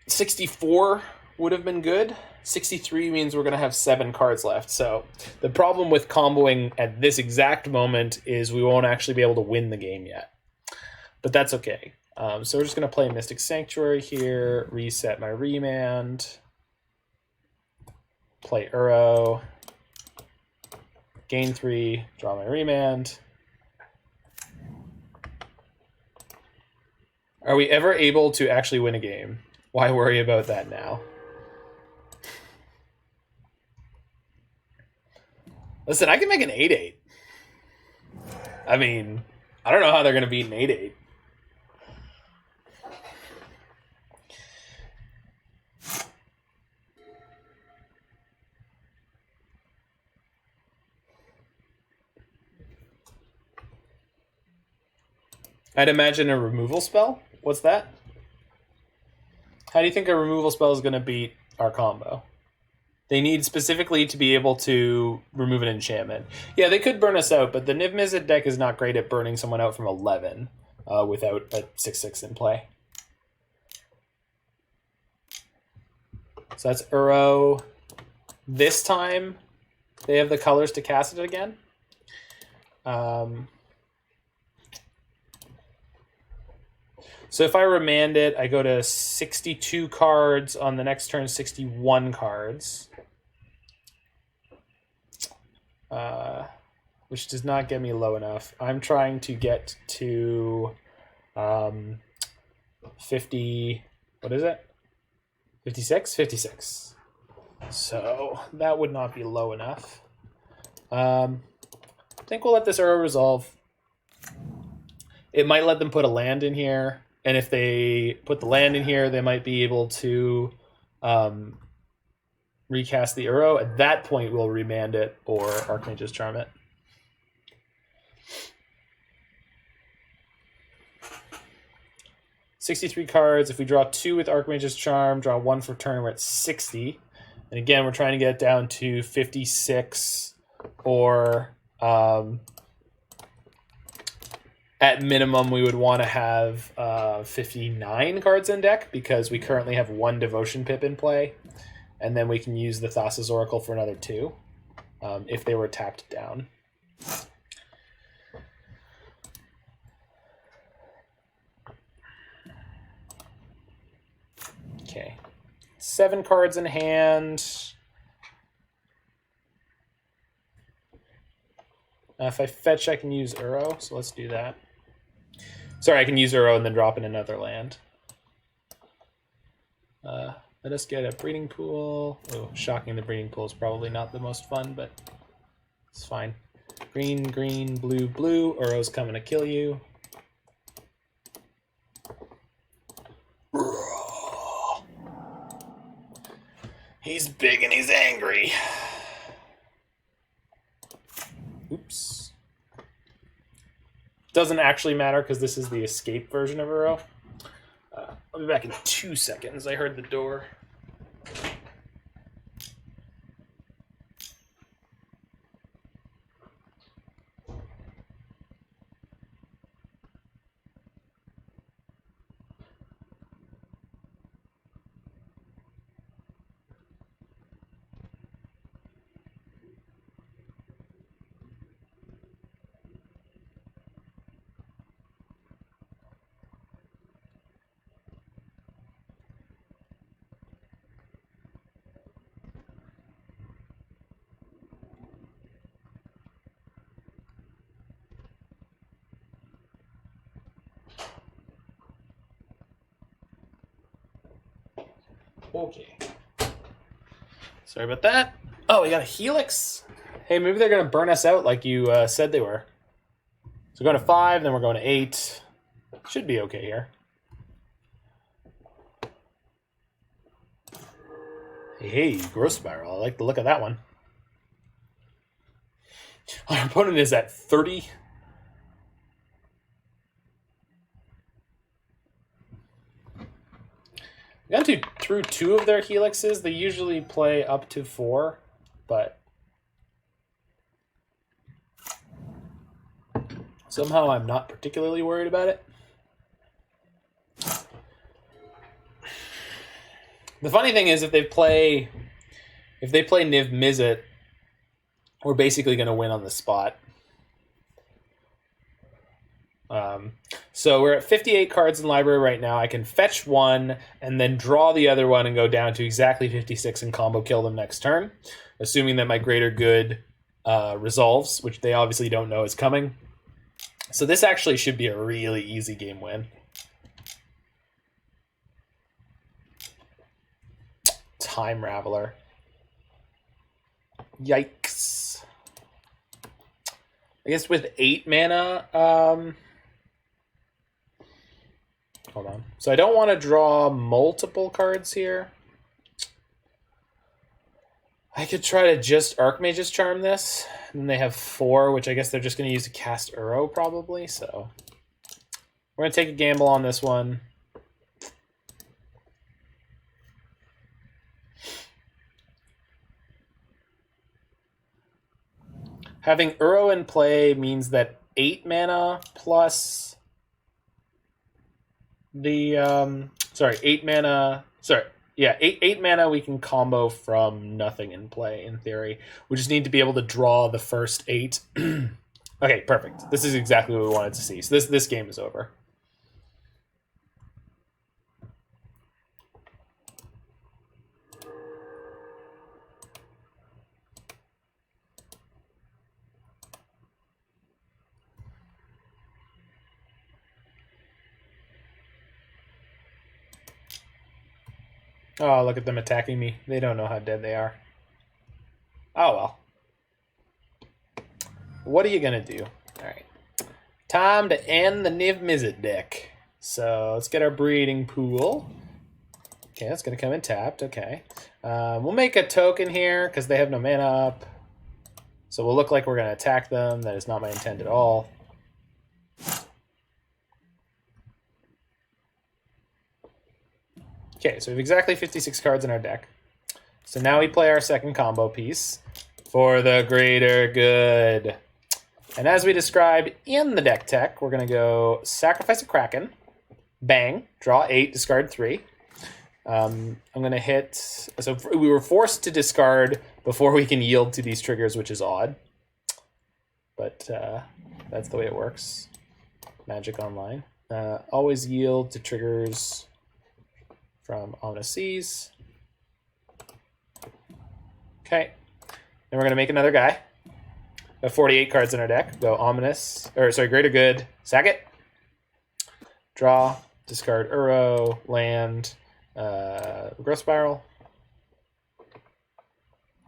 S1: 64 would have been good. 63 means we're going to have 7 cards left. So the problem with comboing at this exact moment is we won't actually be able to win the game yet. But that's okay. So we're just going to play Mystic Sanctuary here, reset my Remand, play Uro, gain 3, draw my Remand. Are we ever able to actually win a game? Why worry about that now? Listen, I can make an 8-8. I mean, I don't know how they're going to beat an 8-8. I'd imagine a removal spell? What's that? How do you think a removal spell is going to beat our combo? They need specifically to be able to remove an enchantment. Yeah, they could burn us out, but the Niv Mizzet deck is not great at burning someone out from 11 without a 6/6 in play. So that's Uro. This time, they have the colors to cast it again. So if I remand it, I go to 62 cards. On the next turn, 61 cards. Which does not get me low enough. I'm trying to get to 50... What is it? 56? 56. So that would not be low enough. I think we'll let this Uro resolve. It might let them put a land in here. And if they put the land in here, they might be able to recast the Uro. At that point, we'll remand it or Archmage's Charm it. $63 cards. If we draw 2 with Archmage's Charm, draw 1 for turn, we're at 60. And again, we're trying to get down to 56 or... at minimum, we would want to have 59 cards in deck because we currently have 1 Devotion Pip in play. And then we can use the Thassa's Oracle for another 2 if they were tapped down. Okay. 7 cards in hand. If I fetch, I can use Uro, so let's do that. Sorry, I can use Uro and then drop in another land. Let us get a breeding pool. Oh, shocking, the breeding pool is probably not the most fun, but it's fine. Green, green, blue, blue. Uro's coming to kill you. He's big and he's angry. Oops. Doesn't actually matter because this is the escape version of Uro. I'll be back in 2 seconds. I heard the door. Okay. Sorry about that. Oh, we got a Helix. Hey, maybe they're going to burn us out like you said they were. So we're going to 5, then we're going to 8. Should be okay here. Hey, Growth Spiral. I like the look of that one. Our opponent is at 30. We got through 2 of their Helixes. They usually play up to 4, but somehow I'm not particularly worried about it. The funny thing is, if they play Niv Mizzet, we're basically going to win on the spot. So we're at 58 cards in library right now. I can fetch one and then draw the other one and go down to exactly 56 and combo kill them next turn, assuming that my greater good resolves, which they obviously don't know is coming. So this actually should be a really easy game win. Time Raveler. Yikes. I guess with 8 mana, hold on. So I don't want to draw multiple cards here. I could try to just Archmage's Charm this. And then they have 4, which I guess they're just going to use to cast Uro probably. So we're going to take a gamble on this one. Having Uro in play means that 8 mana plus the 8 mana. Sorry, yeah, 8 mana we can combo from nothing in play in theory. We just need to be able to draw the first 8. Okay, perfect. This is exactly what we wanted to see. So this game is over. Oh, look at them attacking me. They don't know how dead they are. Oh, well. What are you going to do? All right. Time to end the Niv Mizzet deck. So let's get our breeding pool. Okay, that's going to come in tapped. Okay. We'll make a token here because they have no mana up. So we'll look like we're going to attack them. That is not my intent at all. Okay, so we have exactly 56 cards in our deck. So now we play our second combo piece for the greater good. And as we described in the deck tech, we're going to go sacrifice a Kraken, bang, draw 8, discard 3. I'm going to hit... So we were forced to discard before we can yield to these triggers, which is odd. But that's the way it works. Magic Online. Always yield to triggers... from Ominous Seas. Okay. Then we're going to make another guy. We have 48 cards in our deck. Go Greater Good, sack it. Draw, discard Uro, land, Growth Spiral.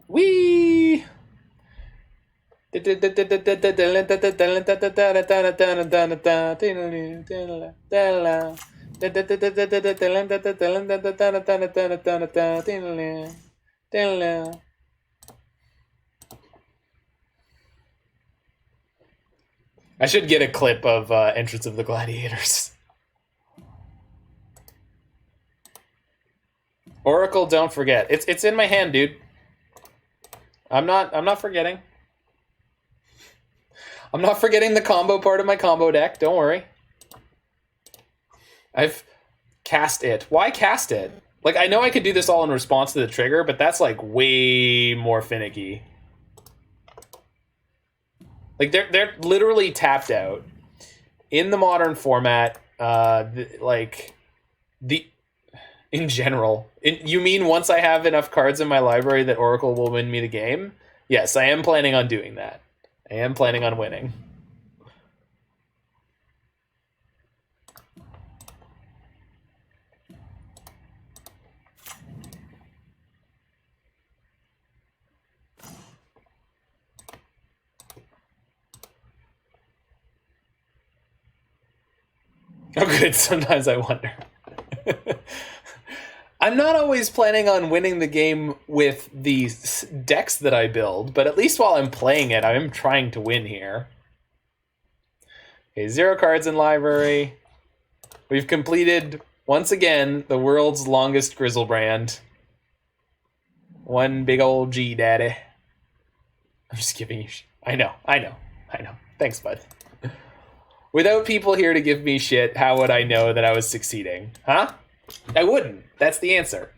S1: Whee! I should get a clip of Entrance of the Gladiators. Oracle, don't forget. It's in my hand, dude. I'm not forgetting. I'm not forgetting the combo part of my combo deck. Don't worry. I've cast it. Why cast it? Like, I know I could do this all in response to the trigger, but that's like way more finicky. Like they're literally tapped out in the modern format. In general, you mean once I have enough cards in my library that Oracle will win me the game? Yes, I am planning on doing that. I am planning on winning. Oh, good. Sometimes I wonder. I'm not always planning on winning the game with the decks that I build, but at least while I'm playing it, I'm trying to win here. Okay, 0 cards in library. We've completed, once again, the world's longest Grizzlebrand. One big old G, daddy. I'm just giving you I know. Thanks, bud. Without people here to give me shit, how would I know that I was succeeding? Huh? I wouldn't. That's the answer.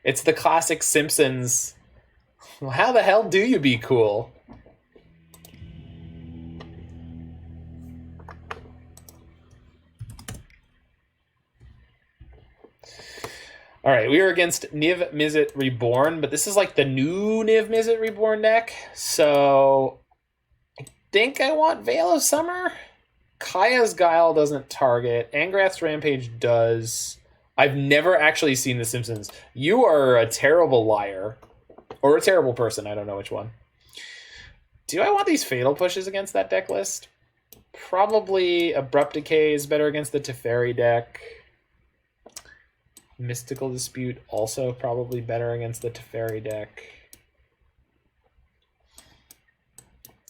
S1: It's the classic Simpsons. Well, how the hell do you be cool? All right, we are against Niv Mizzet Reborn, but this is like the new Niv Mizzet Reborn deck, so I think I want Veil of Summer. Kaya's Guile doesn't target. Angrath's Rampage does. I've never actually seen The Simpsons. You are a terrible liar. Or a terrible person, I don't know which one. Do I want these Fatal Pushes against that deck list? Probably Abrupt Decay is better against the Teferi deck. Mystical Dispute also probably better against the Teferi deck.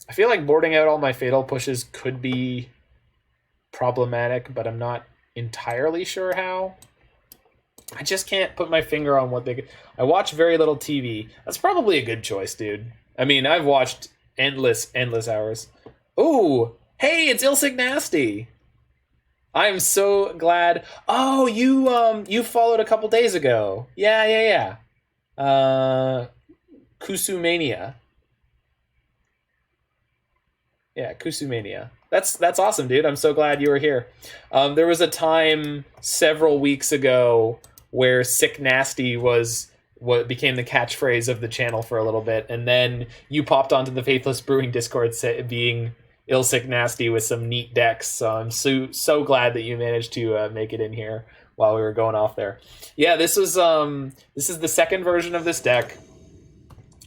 S1: I feel like boarding out all my Fatal Pushes could be problematic, but I'm not entirely sure how. I just can't put my finger on what they could. I watch very little TV. That's probably a good choice, dude. I mean, I've watched endless hours. Ooh, hey, it's Ilsig Nasty. I'm so glad. Oh, you followed a couple days ago. Yeah. Kusumania. Yeah, Kusumania. That's awesome, dude. I'm so glad you were here. There was a time several weeks ago where Sick Nasty was what became the catchphrase of the channel for a little bit, and then you popped onto the Faithless Brewing Discord being Ilsick Nasty with some neat decks. So I'm so glad that you managed to make it in here while we were going off there. Yeah, this is the second version of this deck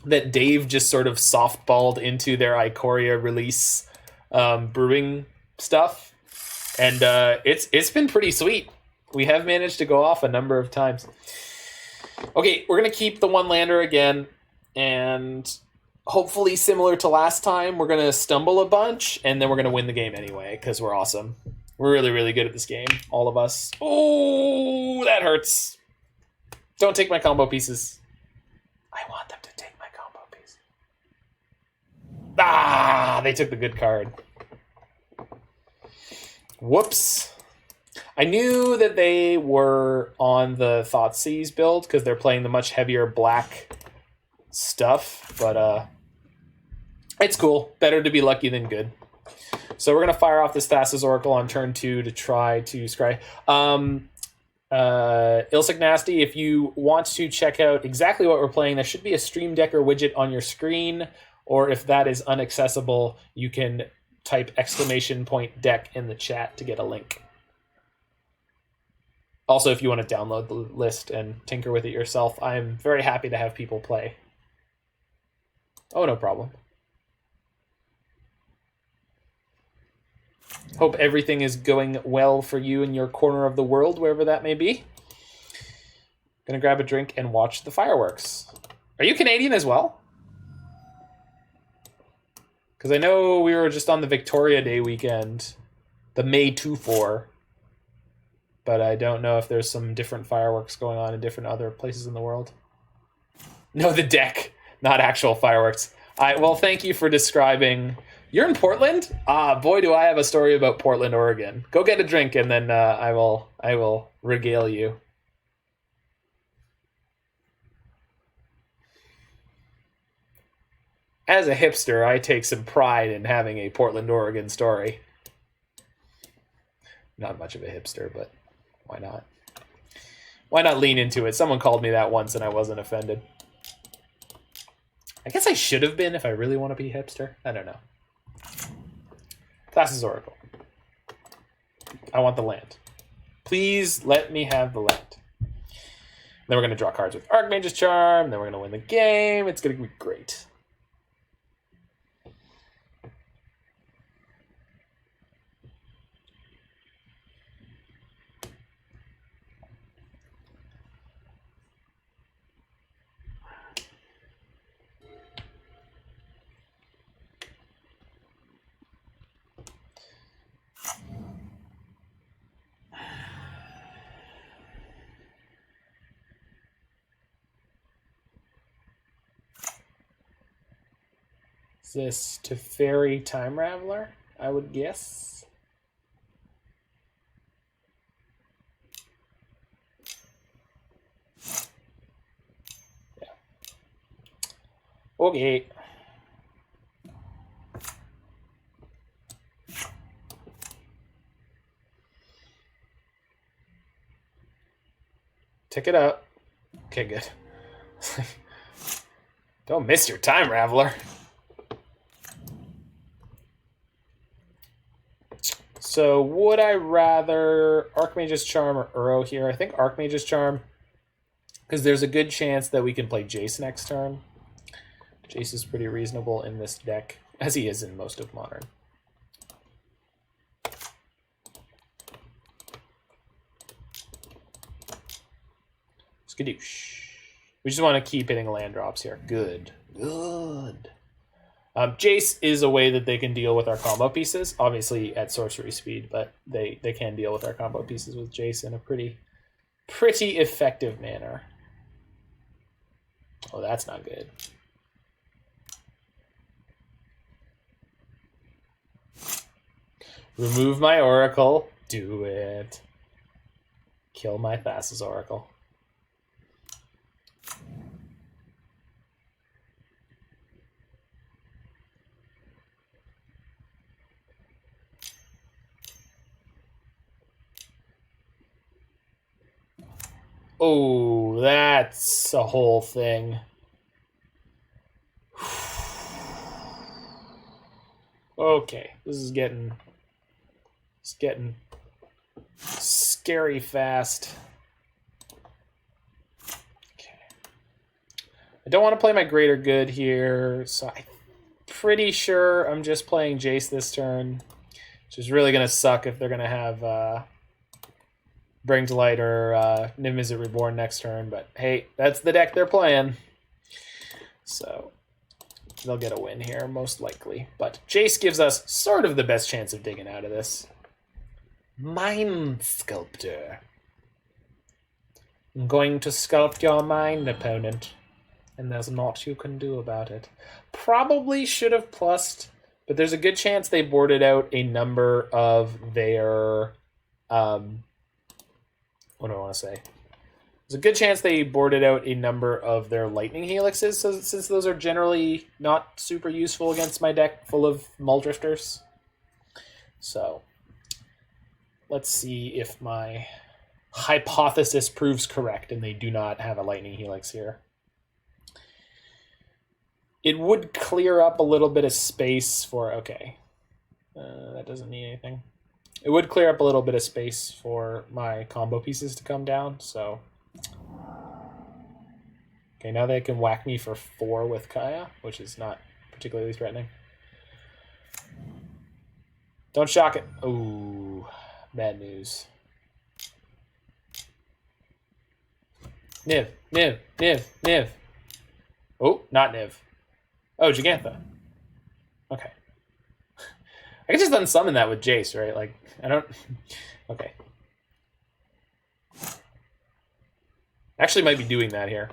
S1: that Dave just sort of softballed into their Ikoria release brewing stuff, and it's been pretty sweet. We have managed to go off a number of times. Okay, we're gonna keep the one lander again, and hopefully similar to last time, we're gonna stumble a bunch, and then we're gonna win the game anyway because we're awesome. We're really good at this game, all of us. Oh, that hurts. Don't take my combo pieces. I want them to take my combo pieces. Ah, they took the good card. Whoops. I knew that they were on the Thoughtseize build because they're playing the much heavier black stuff, but it's cool. Better to be lucky than good. So we're going to fire off this Thassa's Oracle on turn 2 to try to scry. Ilsick Nasty, if you want to check out exactly what we're playing, there should be a Stream Decker widget on your screen, or if that is inaccessible, you can type !deck in the chat to get a link. Also, if you want to download the list and tinker with it yourself, I'm very happy to have people play. Oh, no problem. Hope everything is going well for you in your corner of the world, wherever that may be. Gonna grab a drink and watch the fireworks. Are you Canadian as well? Because I know we were just on the Victoria Day weekend, the May 2-4. But I don't know if there's some different fireworks going on in different other places in the world. No, the deck, not actual fireworks. Well, thank you for describing. You're in Portland? Ah, boy, do I have a story about Portland, Oregon. Go get a drink, and then I will regale you. As a hipster, I take some pride in having a Portland, Oregon story. Not much of a hipster, but why not? Why not lean into it? Someone called me that once and I wasn't offended. I guess I should have been if I really want to be hipster. I don't know. Thassa's Oracle. I want the land. Please let me have the land. Then we're going to draw cards with Archmage's Charm. Then we're going to win the game. It's going to be great. This Teferi Time Raveler, I would guess. Yeah. Okay. Tick it up. Okay, good. Don't miss your time, Raveler. So would I rather Archmage's Charm or Uro here? I think Archmage's Charm, because there's a good chance that we can play Jace next turn. Jace is pretty reasonable in this deck, as he is in most of Modern. Skadoosh. We just want to keep hitting land drops here. Good. Good. Jace is a way that they can deal with our combo pieces, obviously at sorcery speed, but they can deal with our combo pieces with Jace in a pretty effective manner. Oh, that's not good. Remove my Oracle. Do it. Kill my Thassa's Oracle. Oh, that's a whole thing. Okay, this is getting scary fast. Okay. I don't want to play my Greater Good here, so I'm pretty sure I'm just playing Jace this turn, which is really going to suck if they're going to have Bring to Light or Niv Mizzet Reborn next turn, but hey, that's the deck they're playing. So they'll get a win here, most likely. But Jace gives us sort of the best chance of digging out of this. Mind Sculptor. I'm going to sculpt your mind, opponent. And there's naught you can do about it. Probably should have plussed, but there's a good chance they boarded out a number of their... what do I want to say? There's a good chance they boarded out a number of their lightning helixes, so since those are generally not super useful against my deck full of Muldrifters. So let's see if my hypothesis proves correct and they do not have a lightning helix here. It would clear up a little bit of space for... Okay. That doesn't mean anything. It would clear up a little bit of space for my combo pieces to come down, so... Okay, now they can whack me for 4 with Kaya, which is not particularly threatening. Don't shock it. Ooh, bad news. Niv, Niv, Niv, Niv. Oh, not Niv. Oh, Gigantha. Okay. I can just unsummon that with Jace, right? Like, I don't... Okay. Actually might be doing that here.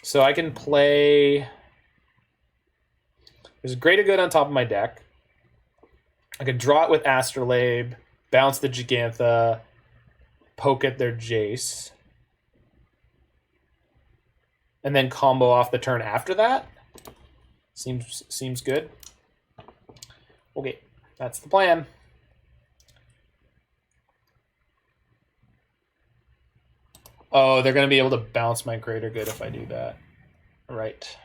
S1: So I can play... There's Greater Good on top of my deck. I could draw it with Astrolabe, bounce the Gigantha, poke at their Jace, and then combo off the turn after that. Seems good. Okay, that's the plan. Oh, they're going to be able to bounce my Greater Good if I do that. Right.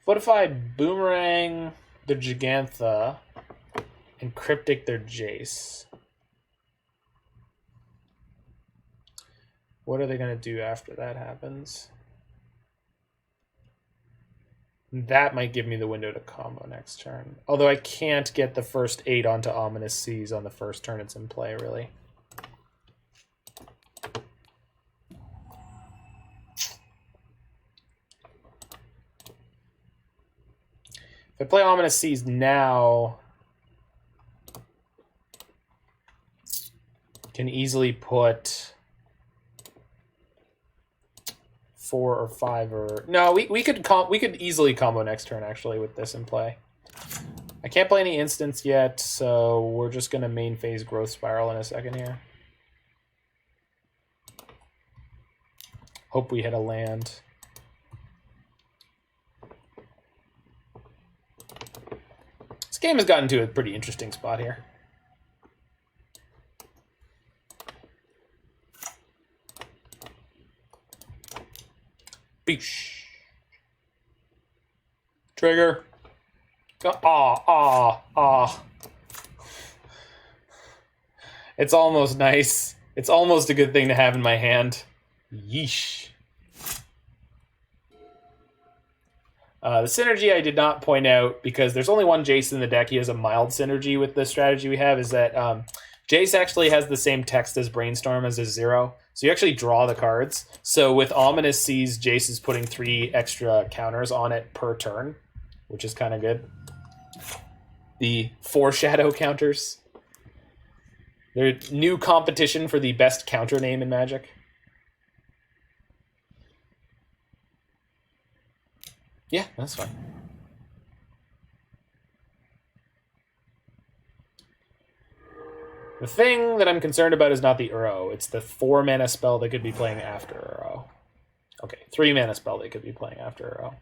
S1: What if I boomerang the Gigantha and Cryptic their Jace? What are they going to do after that happens? That might give me the window to combo next turn. Although I can't get the first 8 onto Ominous Seas on the first turn it's in play, really. If I play Ominous Seas now, can easily put 4 or 5 or... No, we could easily combo next turn, actually, with this in play. I can't play any instants yet, so we're just going to main phase Growth Spiral in a second here. Hope we hit a land. game has gotten to a pretty interesting spot here. Beesh. Trigger. Ah. It's almost nice. It's almost a good thing to have in my hand. Yeesh. The synergy I did not point out, because there's only one Jace in the deck. He has a mild synergy with the strategy we have, is that Jace actually has the same text as Brainstorm as a 0. So you actually draw the cards. So with Ominous Seas, Jace is putting 3 extra counters on it per turn, which is kind of good. The Foreshadow counters. They're new competition for the best counter name in Magic. Yeah, that's fine. The thing that I'm concerned about is not the Uro. It's the 4-mana spell they could be playing after Uro. Okay, 3-mana spell they could be playing after Uro.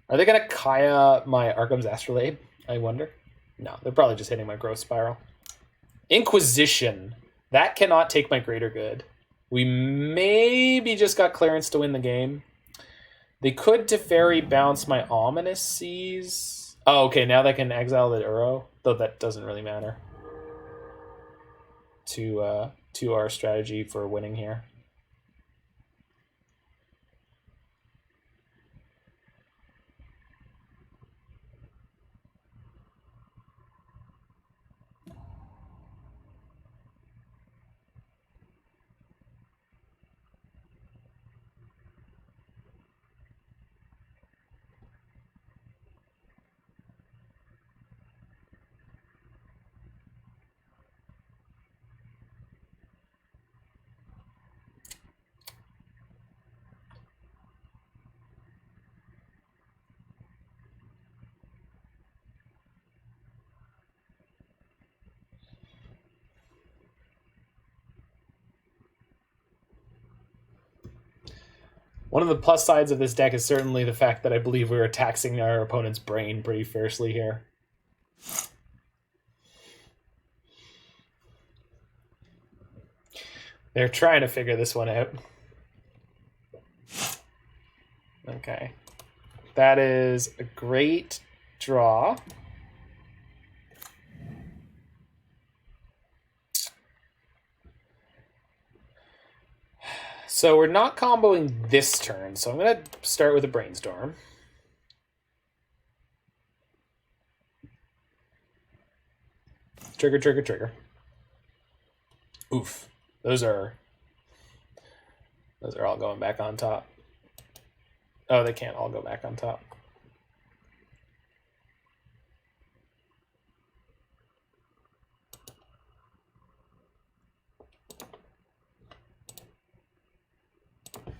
S1: Are they going to Kaya my Arcum's Astrolabe, I wonder? No, they're probably just hitting my Growth Spiral. Inquisition. That cannot take my Greater Good. We maybe just got clearance to win the game. They could Teferi bounce my Ominous Seas. Oh, okay, now they can exile the Uro, though that doesn't really matter to our strategy for winning here. One of the plus sides of this deck is certainly the fact that I believe we're taxing our opponent's brain pretty fiercely here. They're trying to figure this one out. Okay. That is a great draw. So we're not comboing this turn, so I'm going to start with a Brainstorm. Trigger, trigger, trigger. Oof. Those are all going back on top. Oh, they can't all go back on top.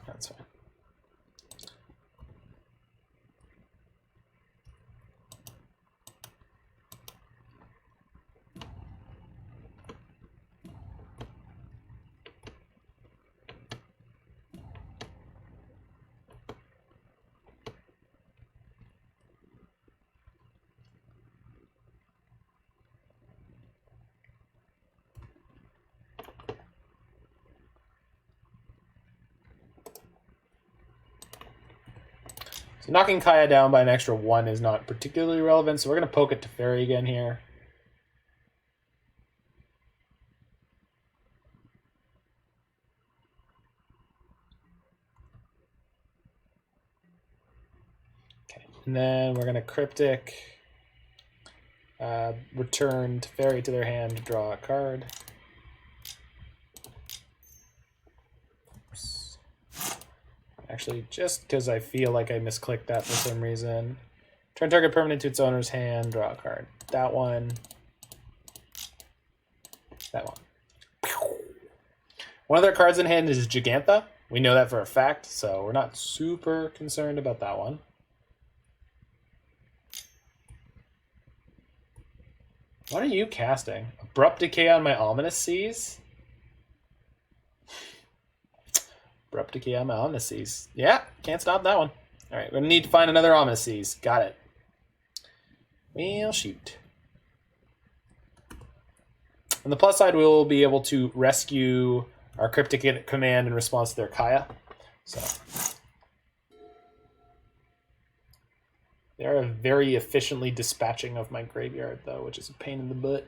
S1: That's fine. So knocking Kaya down by an extra 1 is not particularly relevant, so we're going to poke it to Teferi again here. Okay, and then we're going to Cryptic, return Teferi to their hand to draw a card. Actually, just because I feel like I misclicked that for some reason. Turn target permanent to its owner's hand, draw a card. That one. That one. One of their cards in hand is Gigantha. We know that for a fact, so we're not super concerned about that one. What are you casting? Abrupt Decay on my Ominous Seas? Abrupt Decay on my Ominous Seas. Yeah, can't stop that one. All right, we're going to need to find another Ominous Seas. Got it. We'll shoot. On the plus side, we will be able to rescue our Cryptic Command in response to their Kaya. So they are very efficiently dispatching of my graveyard, though, which is a pain in the butt.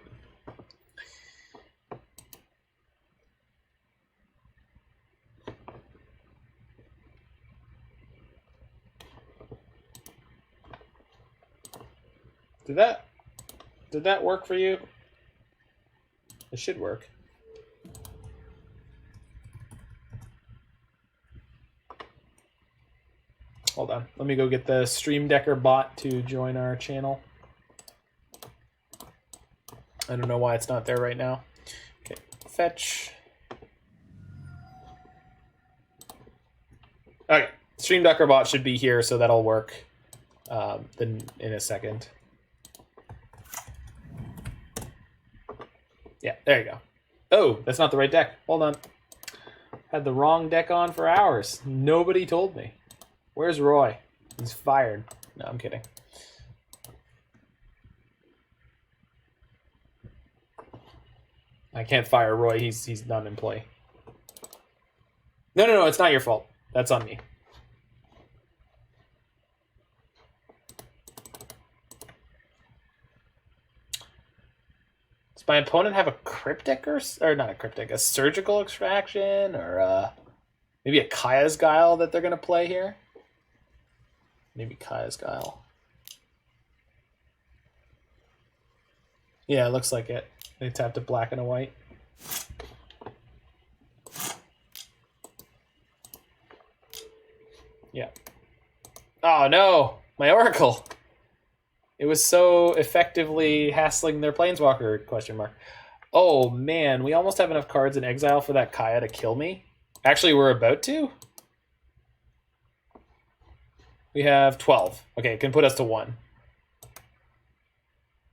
S1: Did that work for you? It should work. Hold on. Let me go get the Stream Decker bot to join our channel. I don't know why it's not there right now. Okay, fetch. Okay, Stream Decker bot should be here, so that'll work then in a second. Yeah, there you go. Oh, that's not the right deck. Hold on. Had the wrong deck on for hours. Nobody told me. Where's Roy? He's fired. No, I'm kidding. I can't fire Roy. He's not an employee. No, it's not your fault. That's on me. Does my opponent have a cryptic or not a cryptic, a surgical extraction or maybe a Kaya's Guile that they're gonna play here? Maybe Kaya's Guile. Yeah, it looks like it. They tapped a black and a white. Yeah. Oh no, my Oracle. It was so effectively hassling their Planeswalker, question mark. Oh man, we almost have enough cards in exile for that Kaya to kill me. Actually, we're about to. We have 12. Okay, it can put us to 1.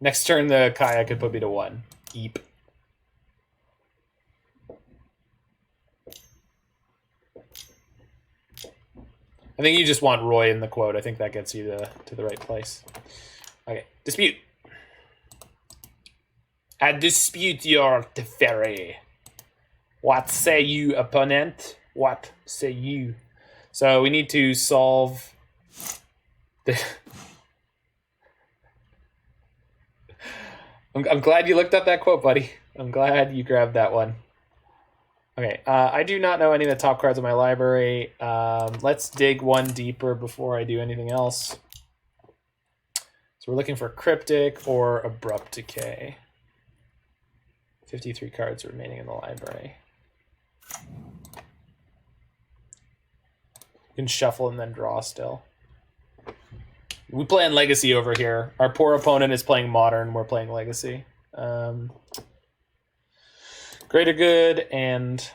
S1: Next turn, the Kaya could put me to 1. Eep. I think you just want Roy in the quote. I think that gets you to the right place. Okay, dispute. I dispute your Teferi. What say you, opponent? What say you? So we need to solve the... I'm glad you looked up that quote, buddy. I'm glad you grabbed that one. Okay, I do not know any of the top cards in my library. Let's dig one deeper before I do anything else. So we're looking for Cryptic or Abrupt Decay. 53 cards remaining in the library. You can shuffle and then draw still. We play in Legacy over here. Our poor opponent is playing Modern. We're playing Legacy. Greater Good and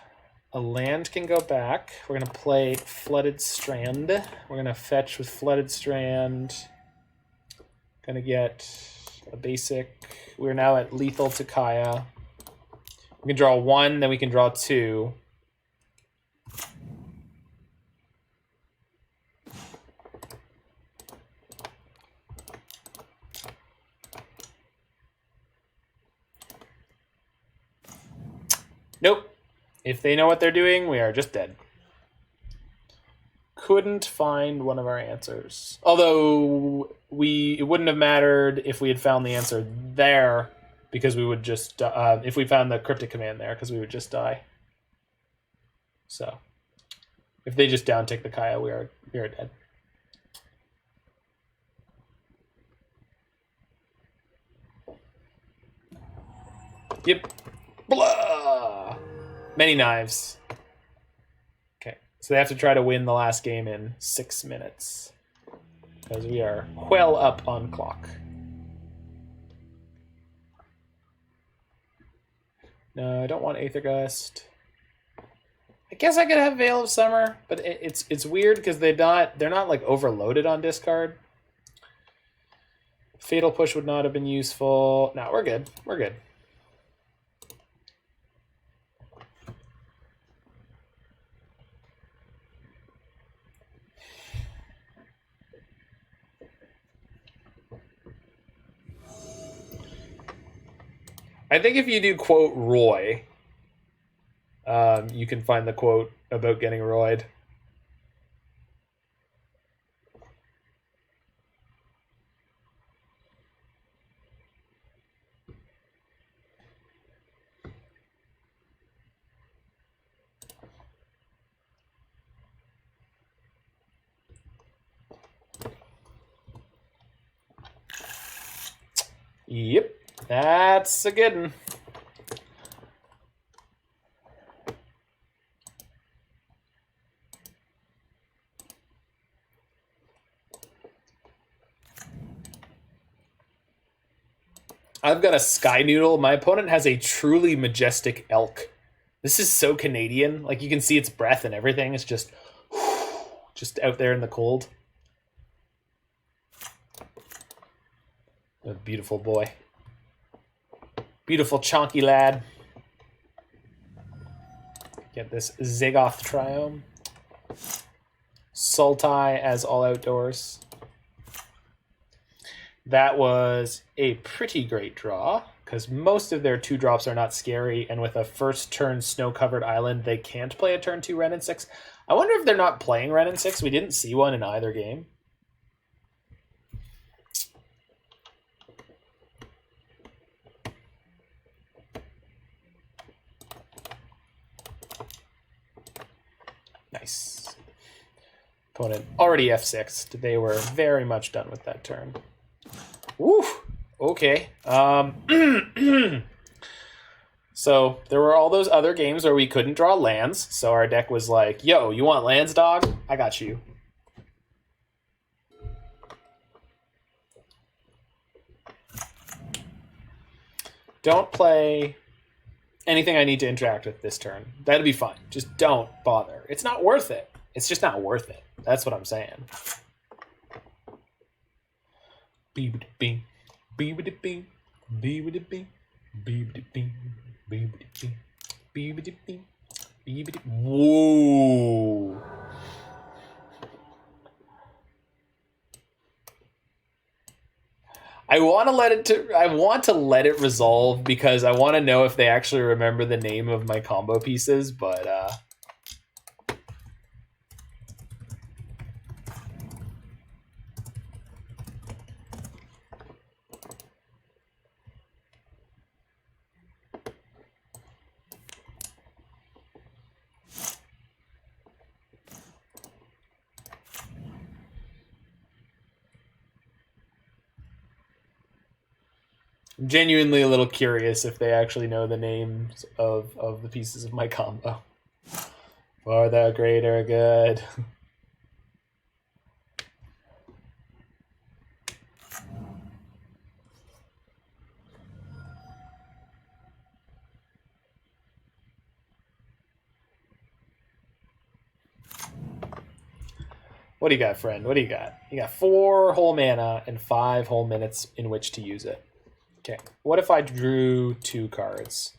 S1: a land can go back. We're going to play Flooded Strand. We're going to fetch with Flooded Strand. Going to get a basic. We're now at Lethal to Kaya. We can draw 1, then we can draw 2. Nope. If they know what they're doing, we are just dead. Couldn't find one of our answers. Although it wouldn't have mattered if we had found the answer there, because we would just if we found the Cryptic Command there, because we would just die. So if they just down tick the Kaya, we are dead. Yep. Blah! Many knives. Okay, so they have to try to win the last game in 6 minutes. Because we are well up on clock. No, I don't want Aether Gust. I guess I could have Veil of Summer, but it's weird because they're not like overloaded on discard. Fatal Push would not have been useful. No, we're good. We're good. I think if you do quote Roy, you can find the quote about getting royed. Yep, that's a good one. I've got a Sky Noodle. My opponent has a truly majestic elk. This is so Canadian. Like, you can see its breath and everything. It's just out there in the cold. A beautiful boy. Beautiful chonky lad. Get this Zagoth Triome. Sultai as all outdoors. That was a pretty great draw, because most of their 2-drops are not scary, and with a first turn snow-covered island, they can't play a turn 2 Ren and 6. I wonder if they're not playing Ren and 6. We didn't see one in either game. Nice. Opponent already F6'd. They were very much done with that turn. Woo! Okay. So there were all those other games where we couldn't draw lands. So our deck was like, yo, you want lands, dog? I got you. Don't play anything I need to interact with this turn. That'll be fun. Just don't bother. It's not worth it. It's just not worth it. That's what I'm saying. Beep-a-dee-bing, beep-a-dee-bing, beep-a-dee-bing, beep-a-dee-bing, beep-a-dee-bing, beep-a-dee-bing, beep-a-dee. Whoa. I want to let it resolve because I want to know if they actually remember the name of my combo pieces, but I'm genuinely a little curious if they actually know the names of the pieces of my combo. For the greater good. What do you got, friend? What do you got? You got 4 whole mana and 5 whole minutes in which to use it. Okay, what if I drew 2 cards?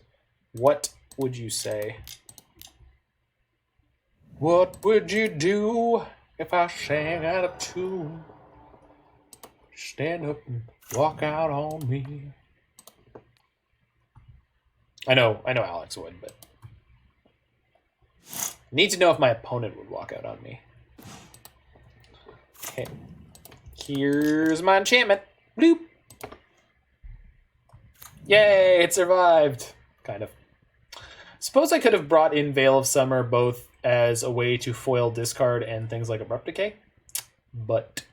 S1: What would you say? What would you do if I sang out of tune? Stand up and walk out on me. I know Alex would, but need to know if my opponent would walk out on me. Okay, here's my enchantment. Bloop. Yay, it survived. Kind of. Suppose I could have brought in Veil of Summer both as a way to foil discard and things like Abrupt Decay, but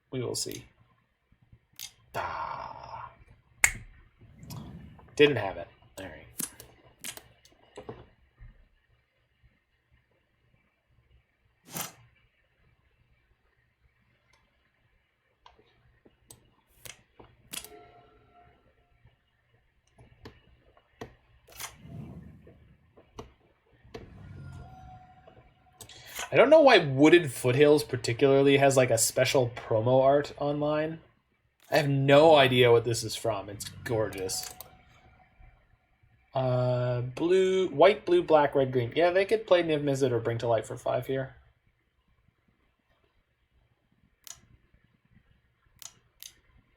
S1: we will see. Ah. Didn't have it. All right. I don't know why Wooded Foothills particularly has like a special promo art online. I have no idea what this is from. It's gorgeous. Blue, white, blue, black, red, green. Yeah, they could play Niv Mizzet or Bring to Light for 5 here.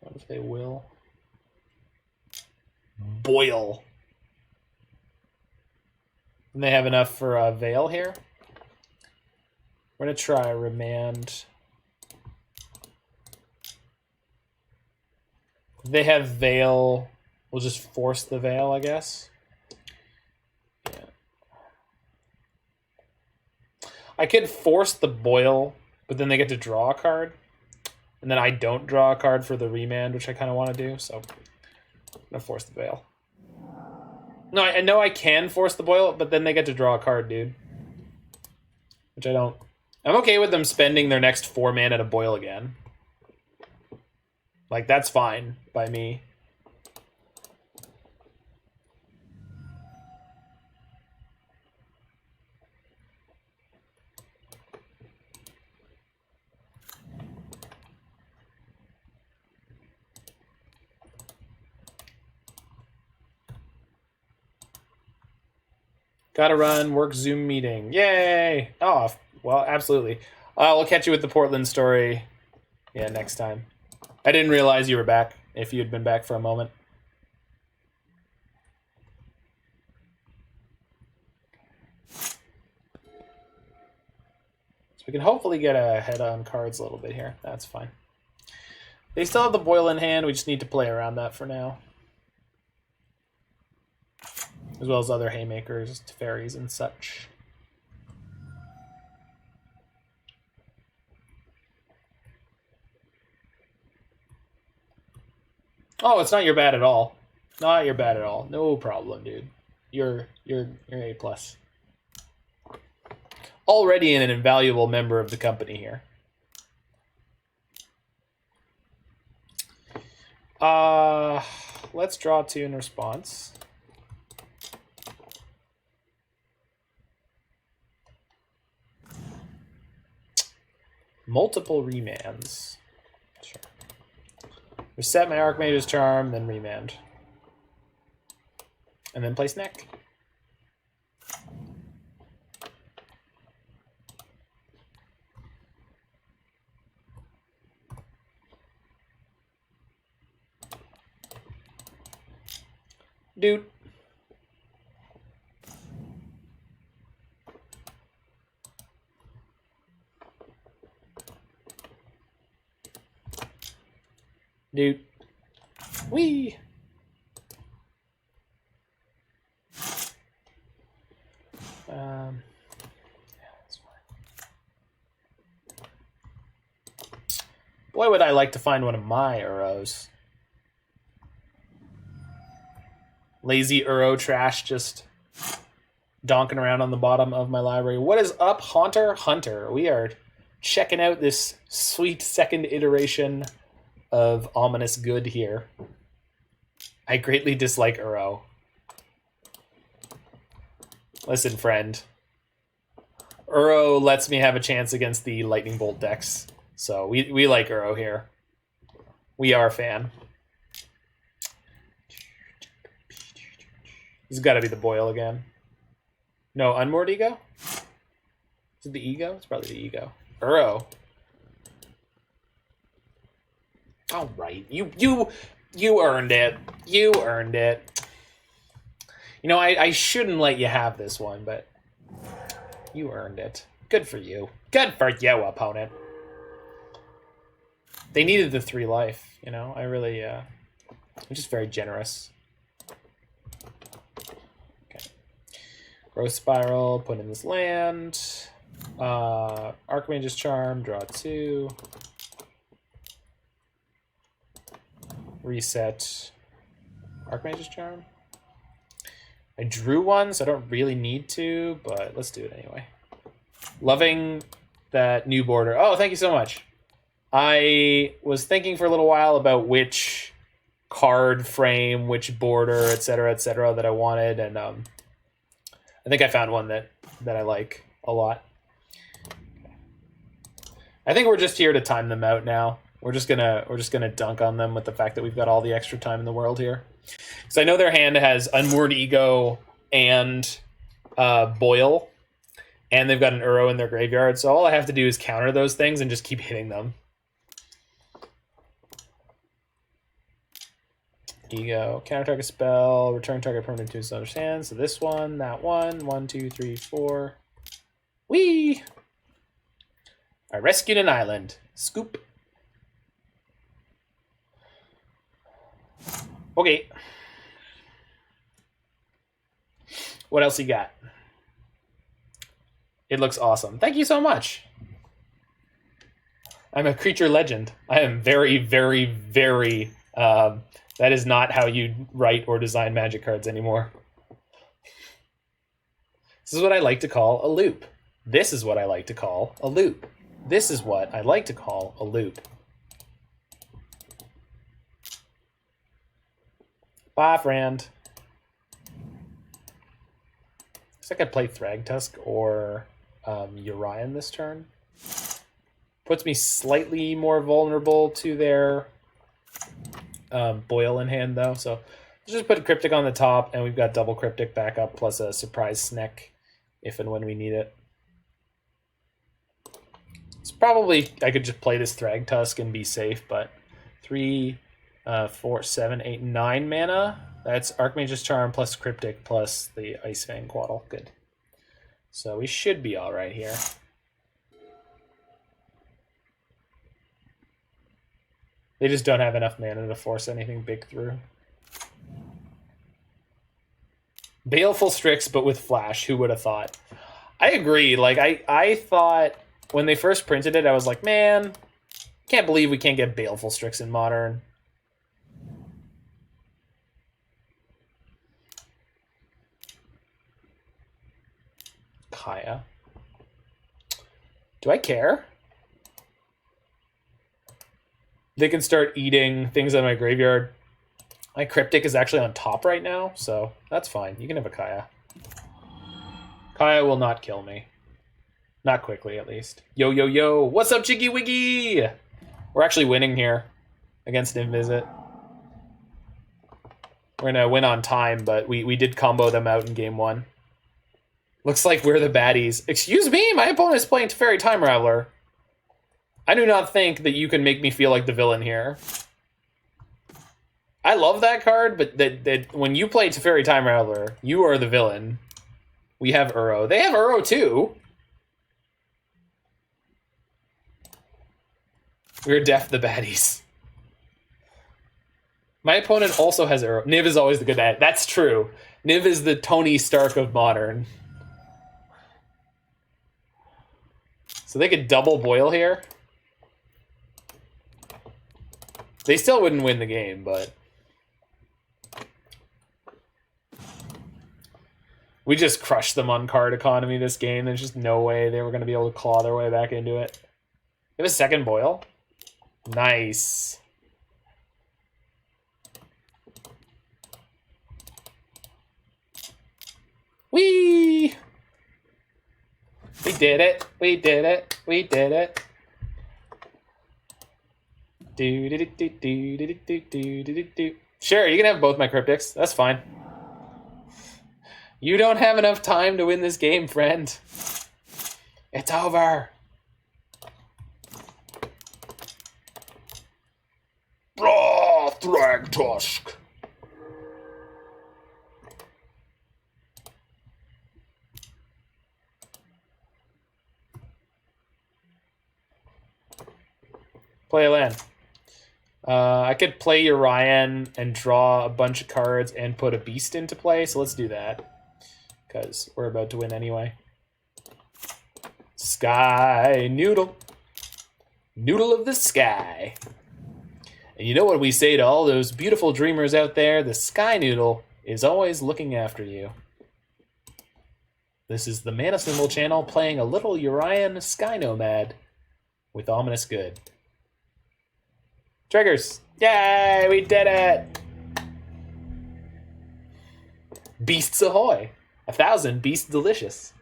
S1: What if they will? Boil. And they have enough for a Veil here. We're going to try Remand. If they have Veil, we'll just force the Veil, I guess. Yeah. I could force the Boil, but then they get to draw a card. And then I don't draw a card for the Remand, which I kind of want to do, so I'm going to force the Veil. No, I know I can force the Boil, but then they get to draw a card, dude. Which I don't... I'm okay with them spending their next 4 mana to Boil again. Like, that's fine by me. Gotta run, work Zoom meeting. Yay! Oh, well, absolutely. We'll catch you with the Portland story, yeah, next time. I didn't realize you were back, if you had been back for a moment. So we can hopefully get ahead on cards a little bit here. That's fine. They still have the Boil in hand. We just need to play around that for now. As well as other haymakers, Teferis, and such. Oh, it's not your bad at all. Not your bad at all. No problem, dude. You're A+. Already an invaluable member of the company here. Let's draw 2 in response. Multiple remands. Sure. Reset my Archmage's Charm, then remand. And then place neck. Dude. Dude. Wee. Yeah, that's fine. Boy, would I like to find one of my Uros. Lazy Uro trash just donking around on the bottom of my library. What is up, Haunter? Hunter. We are checking out this sweet second iteration of Ominous Good here. I greatly dislike Uro. Listen, friend. Uro lets me have a chance against the Lightning Bolt decks. So we like Uro here. We are a fan. This has got to be the Boil again. No, Unmoored Ego? Is it the Ego? It's probably the Ego. Uro. All right, you earned it. You earned it. You know, I shouldn't let you have this one, but you earned it. Good for you. Good for you, opponent. They needed the 3 life, you know. I really, I'm just very generous. Okay. Growth Spiral, put in this land. Archmage's Charm, draw 2. Reset Archmage's Charm. I drew one, so I don't really need to, but let's do it anyway. Loving that new border. Oh, thank you so much. I was thinking for a little while about which card frame, which border, etc., that I wanted, and I think I found one that I like a lot. I think we're just here to time them out now. We're just gonna dunk on them with the fact that we've got all the extra time in the world here. So I know their hand has Unmoored Ego and Boil, and they've got an Uro in their graveyard. So all I have to do is counter those things and just keep hitting them. Ego. Counter target spell. Return target permanent to its owner's hand. So this one, that one. 1, 2, 3, 4. Whee! I rescued an island. Scoop. Okay. What else you got? It looks awesome. Thank you so much. I'm a creature legend. I am very, very, very... that is not how you write or design Magic cards anymore. This is what I like to call a loop. This is what I like to call a loop. This is what I like to call a loop. Bye, friend. Looks like I play Thragtusk or Urian this turn. Puts me slightly more vulnerable to their Boil in hand, though. So let's just put a Cryptic on the top, and we've got double Cryptic backup plus a surprise Sneck if and when we need it. It's probably, I could just play this Thragtusk and be safe, but 3, 4, 7, 8, 9 mana. That's Archmage's Charm plus Cryptic plus the Ice-Fang Coatl. Good. So we should be all right here. They just don't have enough mana to force anything big through. Baleful Strix, but with Flash. Who would have thought? I agree. Like, I thought when they first printed it, I was like, man, can't believe we can't get Baleful Strix in Modern. Kaya. Do I care? They can start eating things out of my graveyard. My Cryptic is actually on top right now, so that's fine. You can have a Kaya. Kaya will not kill me. Not quickly, at least. Yo, yo, yo. What's up, Jiggy Wiggy? We're actually winning here against Invisit. We're going to win on time, but we did combo them out in game 1. Looks like we're the baddies. Excuse me? My opponent's playing Teferi Time Raveler. I do not think that you can make me feel like the villain here. I love that card, but that when you play Teferi Time Raveler, you are the villain. We have Uro. They have Uro too. We're def the baddies. My opponent also has Uro. Niv is always the good at. That's true. Niv is the Tony Stark of Modern. So they could double boil here. They still wouldn't win the game, but... we just crushed them on card economy this game. There's just no way they were going to be able to claw their way back into it. They have a second boil. Nice. Whee! We did it. We did it. We did it. Do do do do do do do do do do. Sure, you can have both my Cryptics. That's fine. You don't have enough time to win this game, friend. It's over. Blah, Thragtusk. Play a land. I could play Urian and draw a bunch of cards and put a beast into play, so let's do that. Because we're about to win anyway. Sky Noodle. Noodle of the sky. And you know what we say to all those beautiful dreamers out there? The Sky Noodle is always looking after you. This is the Mana Symbol channel playing a little Urian Sky Nomad with Ominous Good. Triggers! Yay! We did it! Beasts ahoy! 1,000 beasts delicious.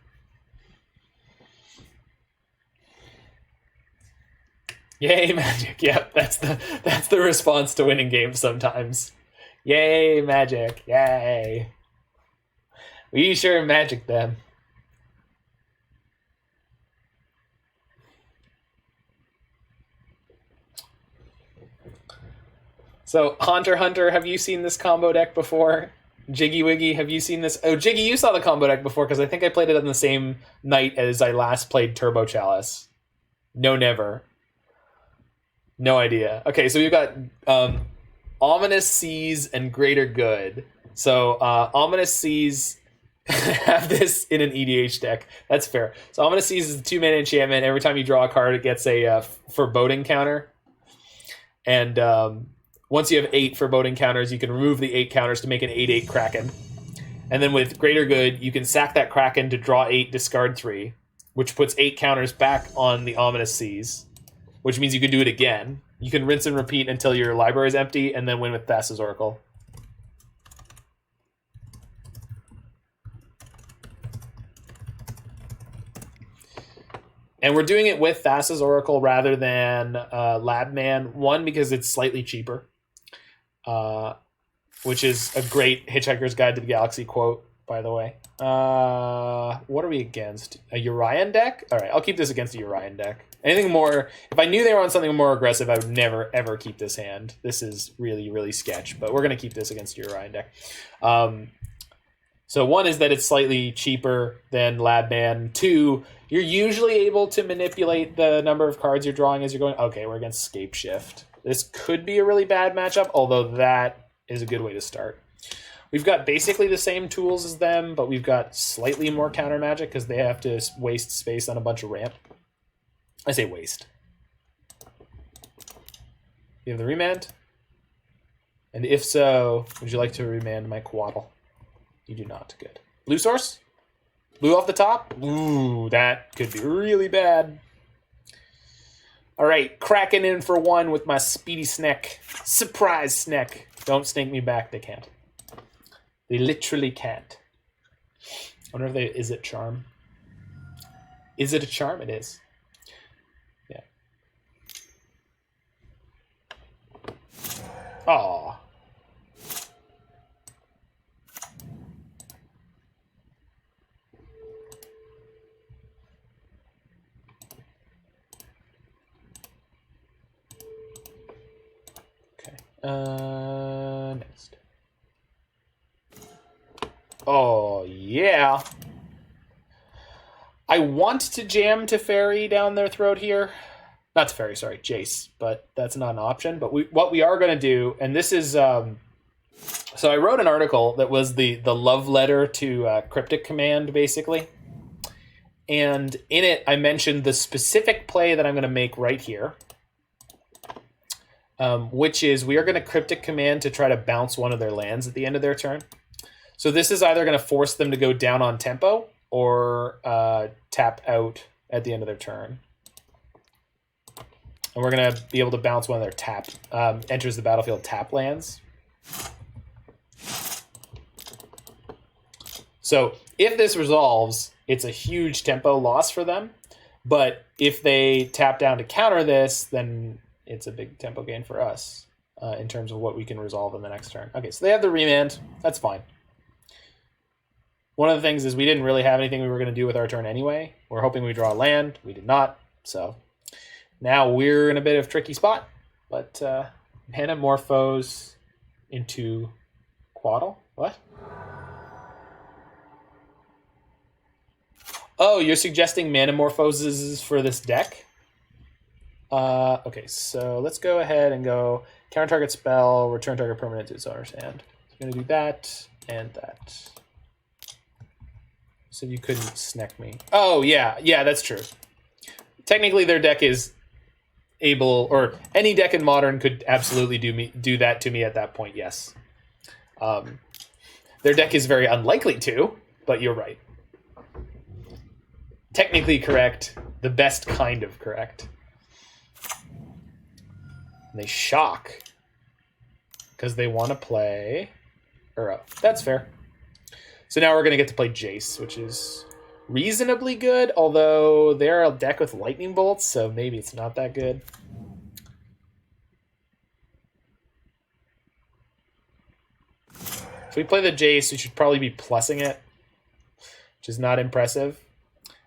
S1: Yay, Magic! Yep, that's the response to winning games sometimes. Yay, Magic! Yay! We sure magic them. So, Hunter, have you seen this combo deck before? Jiggy Wiggy, have you seen this? Oh, Jiggy, you saw the combo deck before because I think I played it on the same night as I last played Turbo Chalice. No, never. No idea. Okay, so we've got Ominous Seas and Greater Good. So, Ominous Seas have this in an EDH deck. That's fair. So, Ominous Seas is a 2-mana enchantment. Every time you draw a card, it gets a foreboding counter. And once you have 8 foreboding counters, you can remove the 8 counters to make an 8/8 Kraken. And then with Greater Good, you can sack that Kraken to draw 8, discard 3, which puts 8 counters back on the Ominous Seas, which means you can do it again. You can rinse and repeat until your library is empty, and then win with Thassa's Oracle. And we're doing it with Thassa's Oracle rather than Labman. One, because it's slightly cheaper, which is a great Hitchhiker's Guide to the Galaxy quote, by the way. What are we against? A Urian deck? All right, I'll keep this against a Urian deck. Anything more... If I knew they were on something more aggressive, I would never, ever keep this hand. This is really, really sketch, but we're going to keep this against a Urian deck. So one is that it's slightly cheaper than Labman. 2, you're usually able to manipulate the number of cards you're drawing as you're going. Okay, we're against Scape Shift. This could be a really bad matchup, although that is a good way to start. We've got basically the same tools as them, but we've got slightly more counter magic because they have to waste space on a bunch of ramp. I say waste. You have the Remand? And if so, would you like to remand my Coatl? You do not. Good. Blue source? Blue off the top? Ooh, that could be really bad. All right, cracking in for 1 with my Speedy Snack. Surprise Snack. Don't snake me back. They can't. They literally can't. I wonder if they... Is it charm? Is it a charm? It is. Yeah. Aw. Next. Oh, yeah. I want to jam Teferi down their throat here. Not Teferi, sorry, Jace. But that's not an option. But what we are going to do, and this is... so I wrote an article that was the love letter to Cryptic Command, basically. And in it, I mentioned the specific play that I'm going to make right here. Which is we are going to Cryptic Command to try to bounce one of their lands at the end of their turn. So this is either going to force them to go down on tempo or tap out at the end of their turn. And we're going to be able to bounce one of their tap, enters the battlefield tap lands. So if this resolves, it's a huge tempo loss for them. But if they tap down to counter this, then it's a big tempo gain for us in terms of what we can resolve in the next turn. Okay, so they have the Remand. That's fine. One of the things is we didn't really have anything we were going to do with our turn anyway. We're hoping we draw a land. We did not. So now we're in a bit of a tricky spot. But Manamorphose into Coatl? What? Oh, you're suggesting Manamorphoses for this deck? Okay, so let's go ahead and go counter target spell, return target permanent to its owner's hand. So we're going to do that and that. So you couldn't snack me. Oh, yeah, that's true. Technically, their deck is able, or any deck in Modern could absolutely do that to me at that point, yes. Their deck is very unlikely to, but you're right. Technically correct, the best kind of correct. And they shock because they want to play Uro. That's fair. So now we're going to get to play Jace, which is reasonably good, although they're a deck with lightning bolts, so maybe it's not that good. If we play the Jace, we should probably be plussing it, which is not impressive.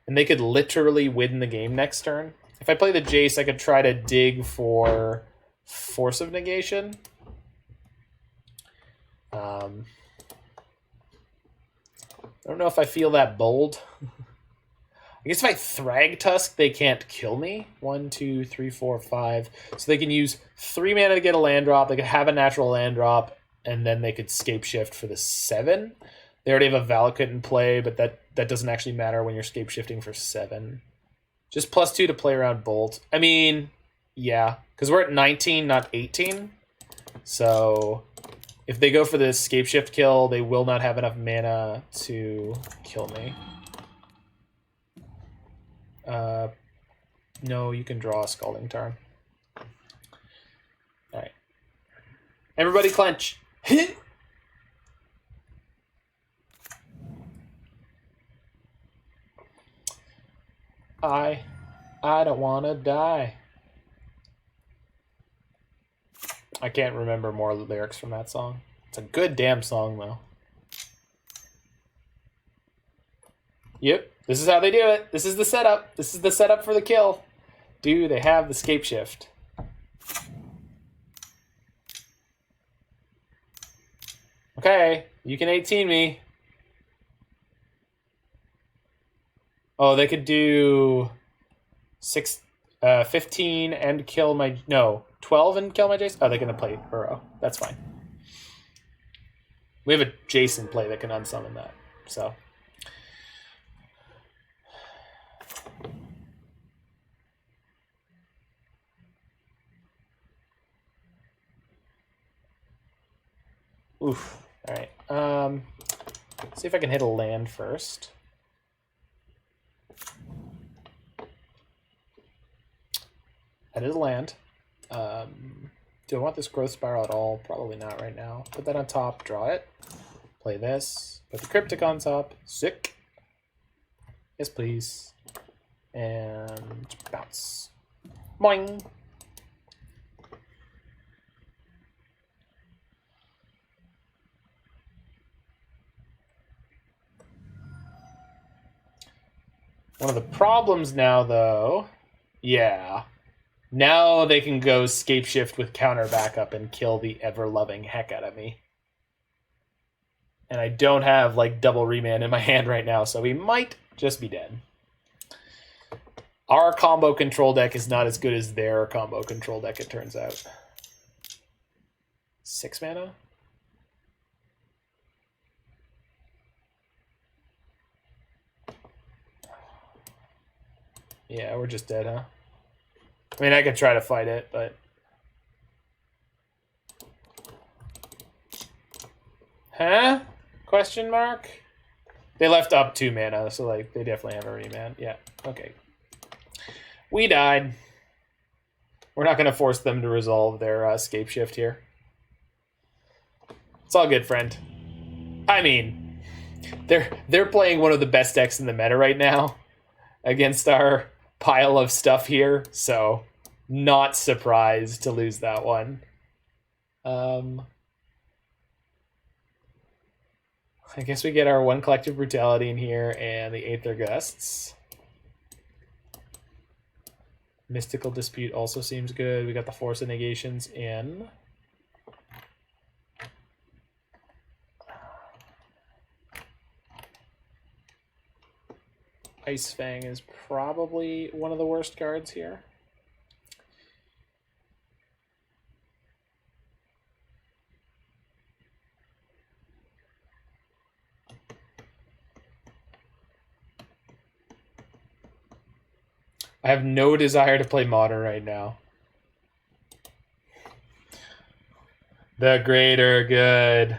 S1: And they could literally win the game next turn. If I play the Jace, I could try to dig for Force of Negation. I don't know if I feel that bold. I guess if I Thragtusk, they can't kill me. 1, 2, 3, 4, 5. So they can use 3 mana to get a land drop. They could have a natural land drop, and then they could scape shift for the 7. They already have a Valakut in play, but that doesn't actually matter when you're scape shifting for 7. Just +2 to play around Bolt. I mean, yeah, because we're at 19, not 18. So if they go for the scape shift kill, they will not have enough mana to kill me. No, you can draw a Scalding Tarn. Alright. Everybody clench. I don't want to die. I can't remember more of the lyrics from that song. It's a good damn song, though. Yep, this is how they do it. This is the setup. This is the setup for the kill. Do they have the scape shift? Okay, you can 18 me. Oh, they could do 15 and kill my... No, 12 and kill my Jace? Oh, they're going to play Burrow. That's fine. We have a Jace in play that can unsummon that, so... Oof. Alright. See if I can hit a land first. That is a land. Do I want this growth spiral at all? Probably not right now. Put that on top, draw it. Play this. Put the Cryptic on top. Sick. Yes, please. And bounce. Boing. One of the problems now, though, yeah, now they can go scape shift with counter backup and kill the ever-loving heck out of me. And I don't have, like, double Remand in my hand right now, so we might just be dead. Our combo control deck is not as good as their combo control deck, it turns out. 6 mana? Yeah, we're just dead, huh? I mean, I could try to fight it, but... Huh? Question mark? They left up 2 mana, so, like, they definitely have a Remand. Yeah, okay. We died. We're not going to force them to resolve their escape shift here. It's all good, friend. I mean, they're playing one of the best decks in the meta right now against our pile of stuff here, so not surprised to lose that one. I guess we get our 1 Collective Brutality in here and the Aether Gusts. Mystical Dispute also seems good. We got the Force of Negations in. Ice-Fang is probably one of the worst cards here. I have no desire to play Modern right now. The greater good.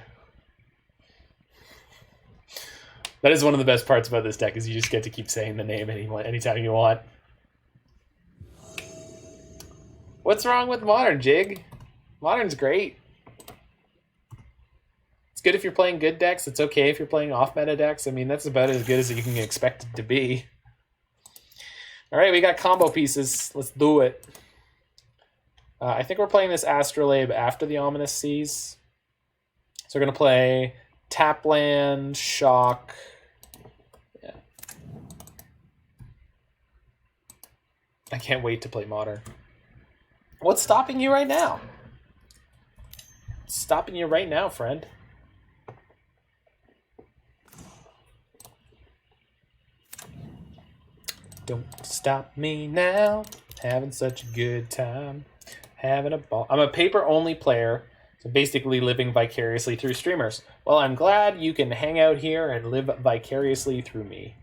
S1: That is one of the best parts about this deck, is you just get to keep saying the name anytime you want. What's wrong with Modern, Jig? Modern's great. It's good if you're playing good decks. It's okay if you're playing off-meta decks. I mean, that's about as good as you can expect it to be. All right, we got combo pieces. Let's do it. I think we're playing this Astrolabe after the Ominous Seas. So we're going to play Tapland, Shock. Yeah. I can't wait to play Modern. What's stopping you right now? What's stopping you right now, friend? Don't stop me now. Having such a good time. Having a ball. I'm a paper-only player, so basically living vicariously through streamers. Well, I'm glad you can hang out here and live vicariously through me.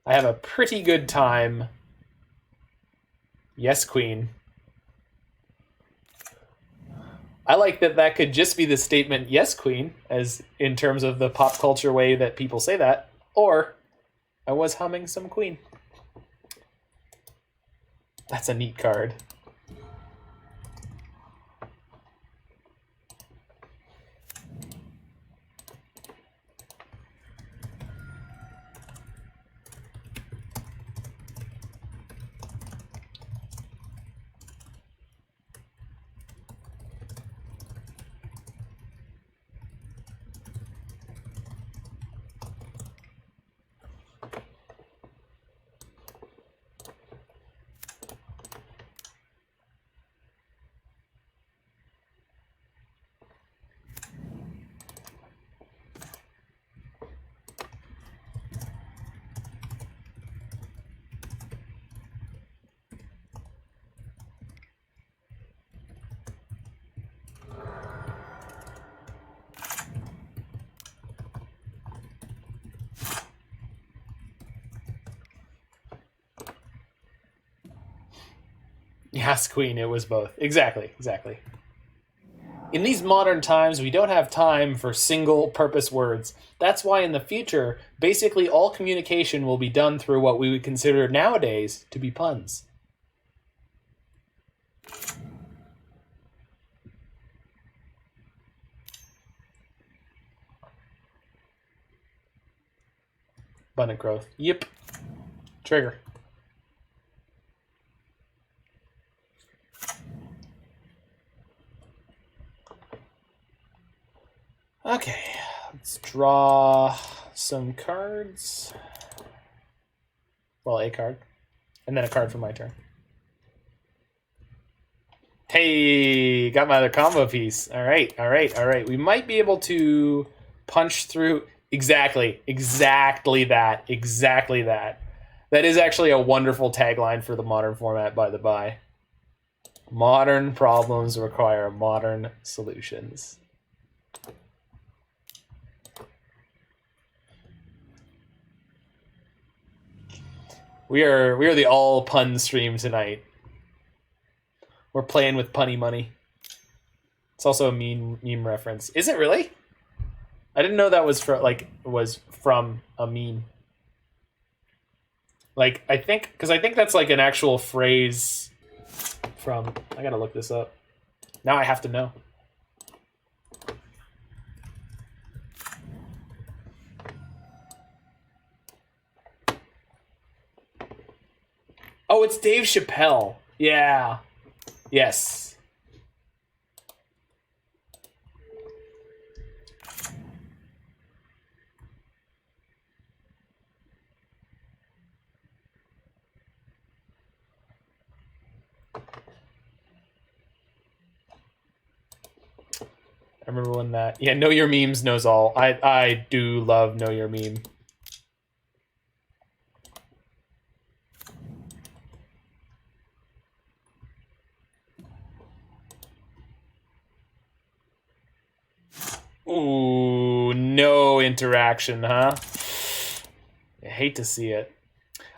S1: I have a pretty good time. Yes, Queen. I like that that could just be the statement, yes, Queen, as in terms of the pop culture way that people say that, or I was humming some Queen. That's a neat card. Yes, Queen, it was both. Exactly, exactly. In these modern times, we don't have time for single-purpose words. That's why in the future, basically all communication will be done through what we would consider nowadays to be puns. Abundant growth. Yep. Trigger. Okay, let's draw some cards. Well, a card. And then a card for my turn. Hey, got my other combo piece. All right, all right, all right. We might be able to punch through... Exactly that. That is actually a wonderful tagline for the modern format, by the by. Modern problems require modern solutions. We are the all pun stream tonight. We're playing with punny money. It's also a meme reference. Is it really? I didn't know that was from a meme. Like, I think that's like an actual phrase from... I gotta look this up. Now I have to know. Oh, it's Dave Chappelle. Yeah. Yes. I remember when that... Yeah, Know Your Memes knows all. I do love Know Your Meme. Ooh, no interaction, huh? I hate to see it.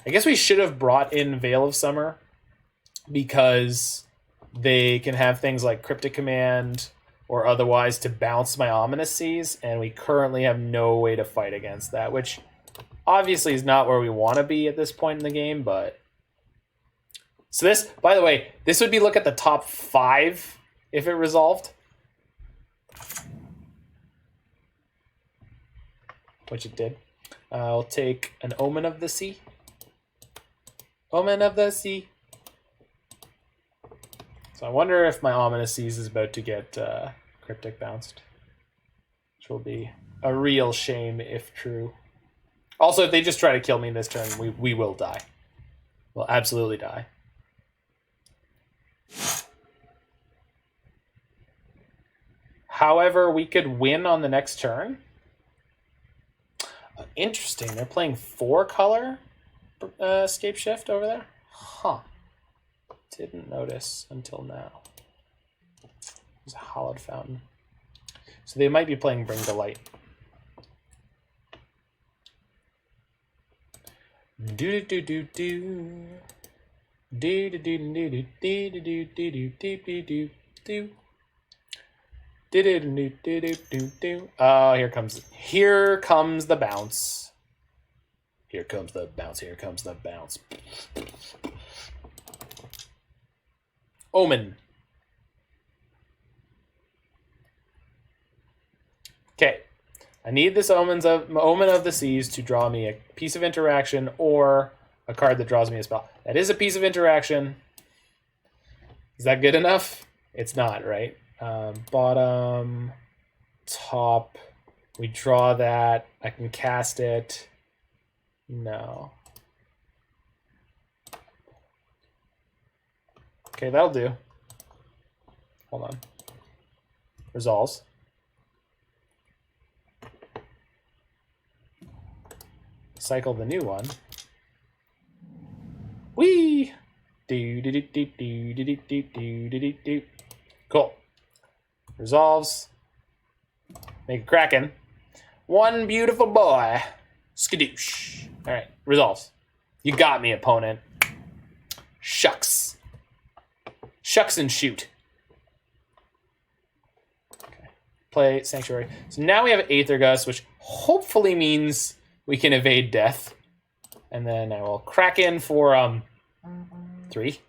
S1: I guess we should have brought in Veil of Summer because they can have things like Cryptic Command or otherwise to bounce my Ominous Seas, and we currently have no way to fight against that, which obviously is not where we want to be at this point in the game, but... So this, by the way, this would be look at the top 5 if it resolved. Which it did. I'll take an Omen of the Sea. Omen of the Sea. So I wonder if my Ominous Seas is about to get Cryptic bounced. Which will be a real shame if true. Also, if they just try to kill me this turn, we will die. We'll absolutely die. However, we could win on the next turn. Interesting. They're playing 4 color. Escape Shift over there? Huh. Didn't notice until now. There's a Hallowed Fountain. So they might be playing Bring to Light. Do do do do do do do do do do do do do do do. Oh, here comes the bounce. Here comes the bounce. Here comes the bounce. Omen. Okay. I need this Omen of the Seas to draw me a piece of interaction or a card that draws me a spell. That is a piece of interaction. Is that good enough? It's not, right? Bottom, top. We draw that. I can cast it. No. Okay, that'll do. Hold on. Resolves. Cycle the new one. Whee! Do. Cool. Resolves. Make a Kraken. One beautiful boy. Skadoosh. Alright, resolves. You got me, opponent. Shucks. Shucks and shoot. Okay. Play Sanctuary. So now we have Aether Gust, which hopefully means we can evade death. And then I will Kraken for 3.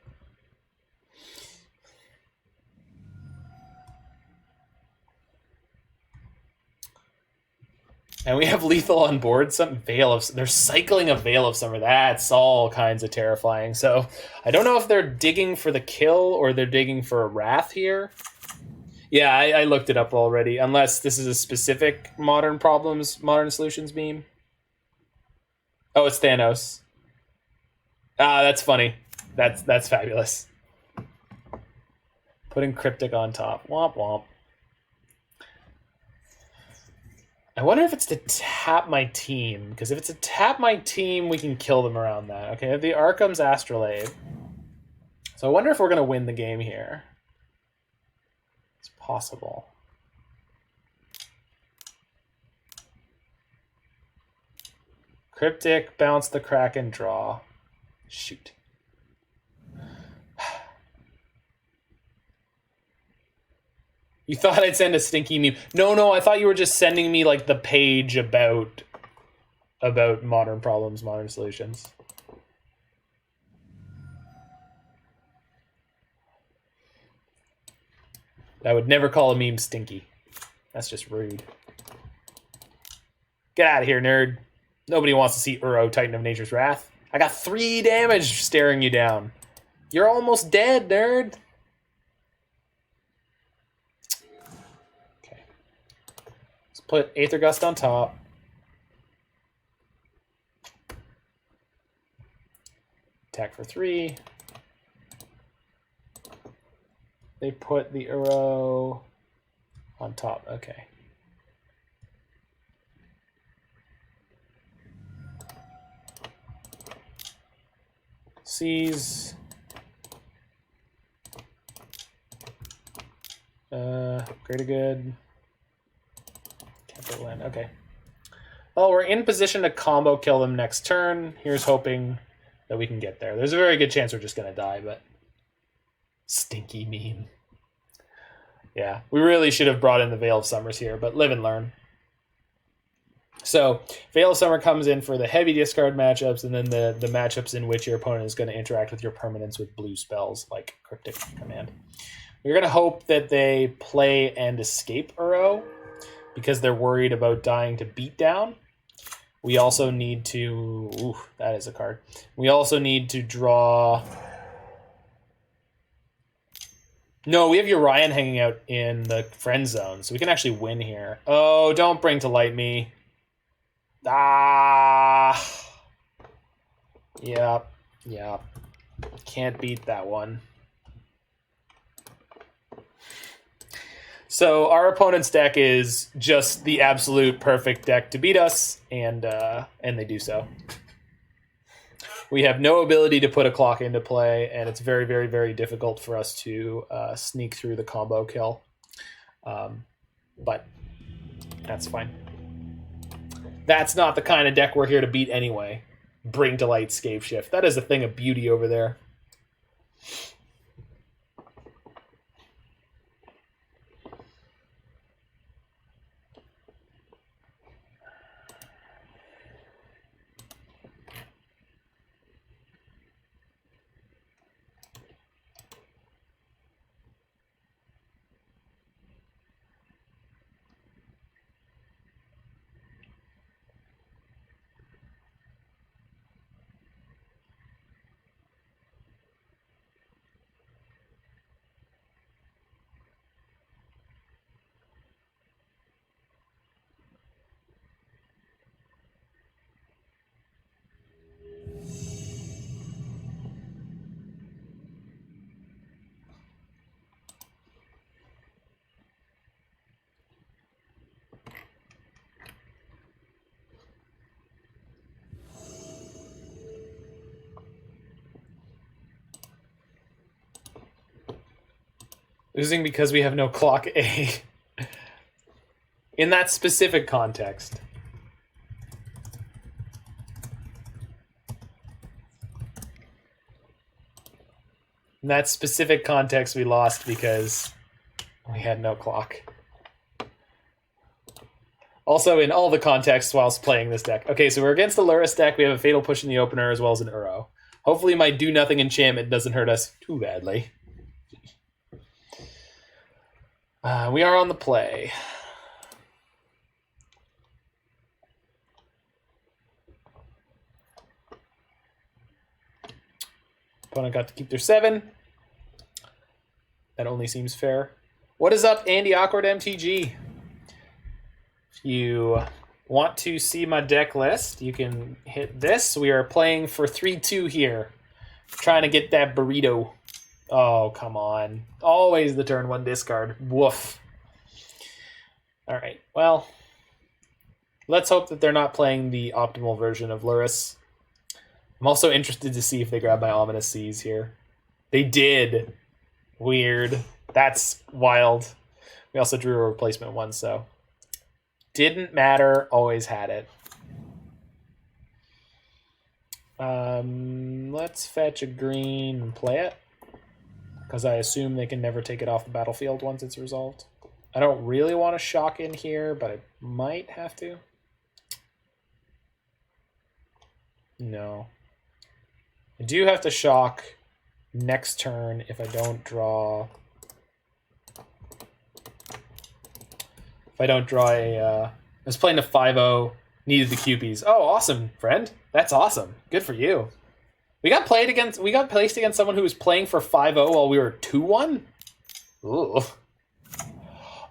S1: And we have lethal on board. They're cycling a Veil of Summer. That's all kinds of terrifying. So I don't know if they're digging for the kill or they're digging for a Wrath here. Yeah, I looked it up already. Unless this is a specific Modern Solutions meme. Oh, it's Thanos. Ah, that's funny. That's fabulous. Putting Cryptic on top. Womp womp. I wonder if it's to tap my team, because if it's to tap my team, we can kill them around that. Okay, I have the Arcum's Astrolabe. So I wonder if we're going to win the game here. It's possible. Cryptic, bounce the Kraken, draw. Shoot. You thought I'd send a stinky meme. No, I thought you were just sending me like the page about modern problems, modern solutions. I would never call a meme stinky. That's just rude. Get out of here, nerd. Nobody wants to see Uro, Titan of Nature's Wrath. I got 3 damage staring you down. You're almost dead, nerd. Okay. Let's put Aether Gust on top. Attack for 3. They put the Uro on top. Okay. Seize. Greater good. Can't put land. Okay. Well, we're in position to combo kill them next turn. Here's hoping that we can get there. There's a very good chance we're just going to die, but... Stinky meme. Yeah, we really should have brought in the Veil of Summers here, but live and learn. So, Veil of Summer comes in for the heavy discard matchups, and then the matchups in which your opponent is going to interact with your permanents with blue spells, like Cryptic Command. We're going to hope that they play and escape Uro, because they're worried about dying to Beatdown. We also need to... Ooh, that is a card. We also need to draw... No, we have Urian hanging out in the friend zone, so we can actually win here. Oh, don't bring to light me. Ah. Yep. Can't beat that one. So our opponent's deck is just the absolute perfect deck to beat us, and they do so. We have no ability to put a clock into play, and it's very, very, very difficult for us to sneak through the combo kill. But that's fine. That's not the kind of deck we're here to beat anyway. Bring to light Scave Shift. That is a thing of beauty over there. Losing because we have no clock A. In that specific context. In that specific context, we lost because we had no clock. Also, in all the contexts whilst playing this deck. Okay, so we're against the Lurrus deck. We have a Fatal Push in the opener as well as an Uro. Hopefully my do-nothing enchantment doesn't hurt us too badly. We are on the play. Opponent got to keep their 7. That only seems fair. What is up, Andy Awkward MTG? If you want to see my deck list, you can hit this. We are playing for 3-2 here. Trying to get that burrito. Oh, come on. Always the turn 1 discard. Woof. Alright, well, let's hope that they're not playing the optimal version of Lurrus. I'm also interested to see if they grab my Ominous Seas here. They did. Weird. That's wild. We also drew a replacement 1, so didn't matter. Always had it. Let's fetch a green and play it, because I assume they can never take it off the battlefield once it's resolved. I don't really want to shock in here, but I might have to. No. I do have to shock next turn if I don't draw... If I don't draw a... I was playing a 5-0, needed the QPs. Oh, awesome, friend. That's awesome. Good for you. We got placed against someone who was playing for 5-0 while we were 2-1? Ooh.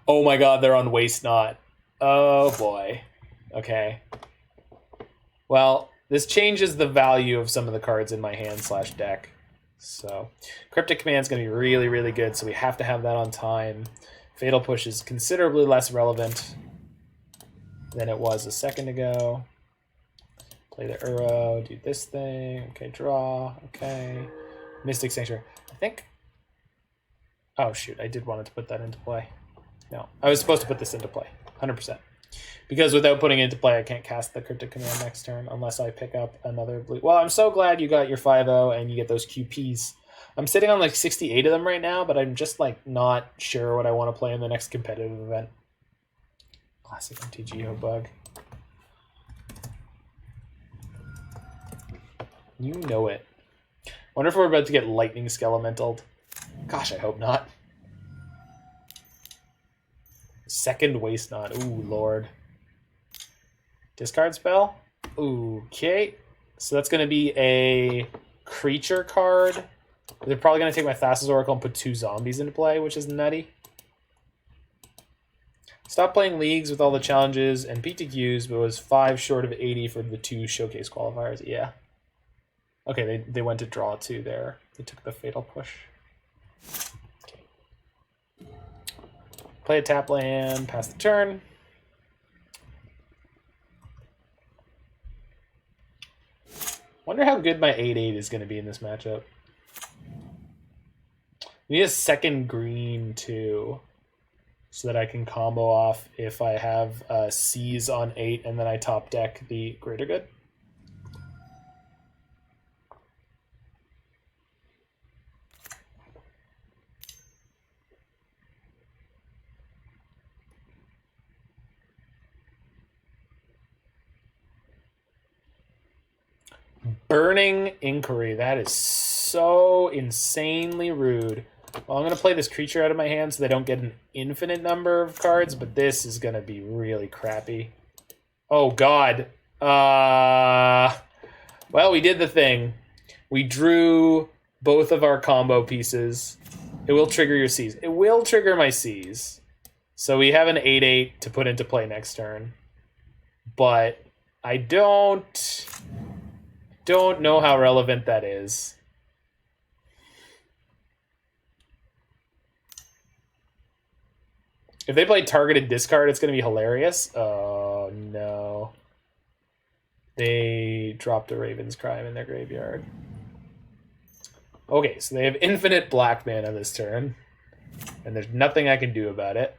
S1: Oh my god, they're on Waste Not. Oh boy. Okay. Well, this changes the value of some of the cards in my hand/deck. So, Cryptic Command is going to be really, really good, so we have to have that on time. Fatal Push is considerably less relevant than it was a second ago. Play the Uro, do this thing. Okay, draw. Okay. Mystic Sanctuary. I think... Oh, shoot. I did want to put that into play. No. I was supposed to put this into play. 100%. Because without putting it into play, I can't cast the Cryptic Command next turn unless I pick up another blue. Well, I'm so glad you got your 5-0 and you get those QPs. I'm sitting on like 68 of them right now, but I'm just like not sure what I want to play in the next competitive event. Classic MTGO bug. You know it. Wonder if we're about to get Lightning Skelementaled. Gosh, I hope not. Second Waste Not. Ooh, Lord. Discard spell? Ooh, okay. So that's going to be a creature card. They're probably going to take my Thassa's Oracle and put 2 zombies into play, which is nutty. Stopped playing leagues with all the challenges and PTQs, but was 5 short of 80 for the 2 showcase qualifiers. Yeah. Okay, they went to draw 2 there. They took the Fatal Push. Okay. Play a tap land, pass the turn. Wonder how good my 8/8 is going to be in this matchup. We need a second green too, so that I can combo off if I have C's on 8 and then I top deck the Greater Good. Burning Inquiry. That is so insanely rude. Well, I'm going to play this creature out of my hand so they don't get an infinite number of cards, but this is going to be really crappy. Oh, God. Well, we did the thing. We drew both of our combo pieces. It will trigger your Cs. It will trigger my Cs. So we have an 8/8 to put into play next turn. But I don't know how relevant that is. If they play targeted discard, it's going to be hilarious. Oh, no. They dropped a Raven's Crime in their graveyard. Okay, so they have infinite black mana this turn. And there's nothing I can do about it.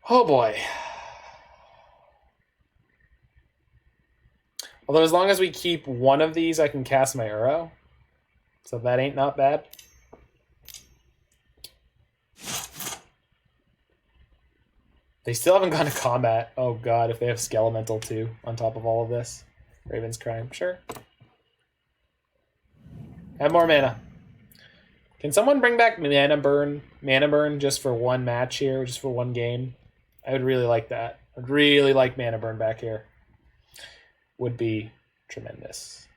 S1: Oh, boy. Although as long as we keep one of these, I can cast my Uro. So that ain't not bad. They still haven't gone to combat. Oh god, if they have Skelemental too on top of all of this. Raven's Crime, sure. Have more mana. Can someone bring back Mana Burn just for one match here, just for one game? I would really like that. I'd really like Mana Burn back here. Would be tremendous.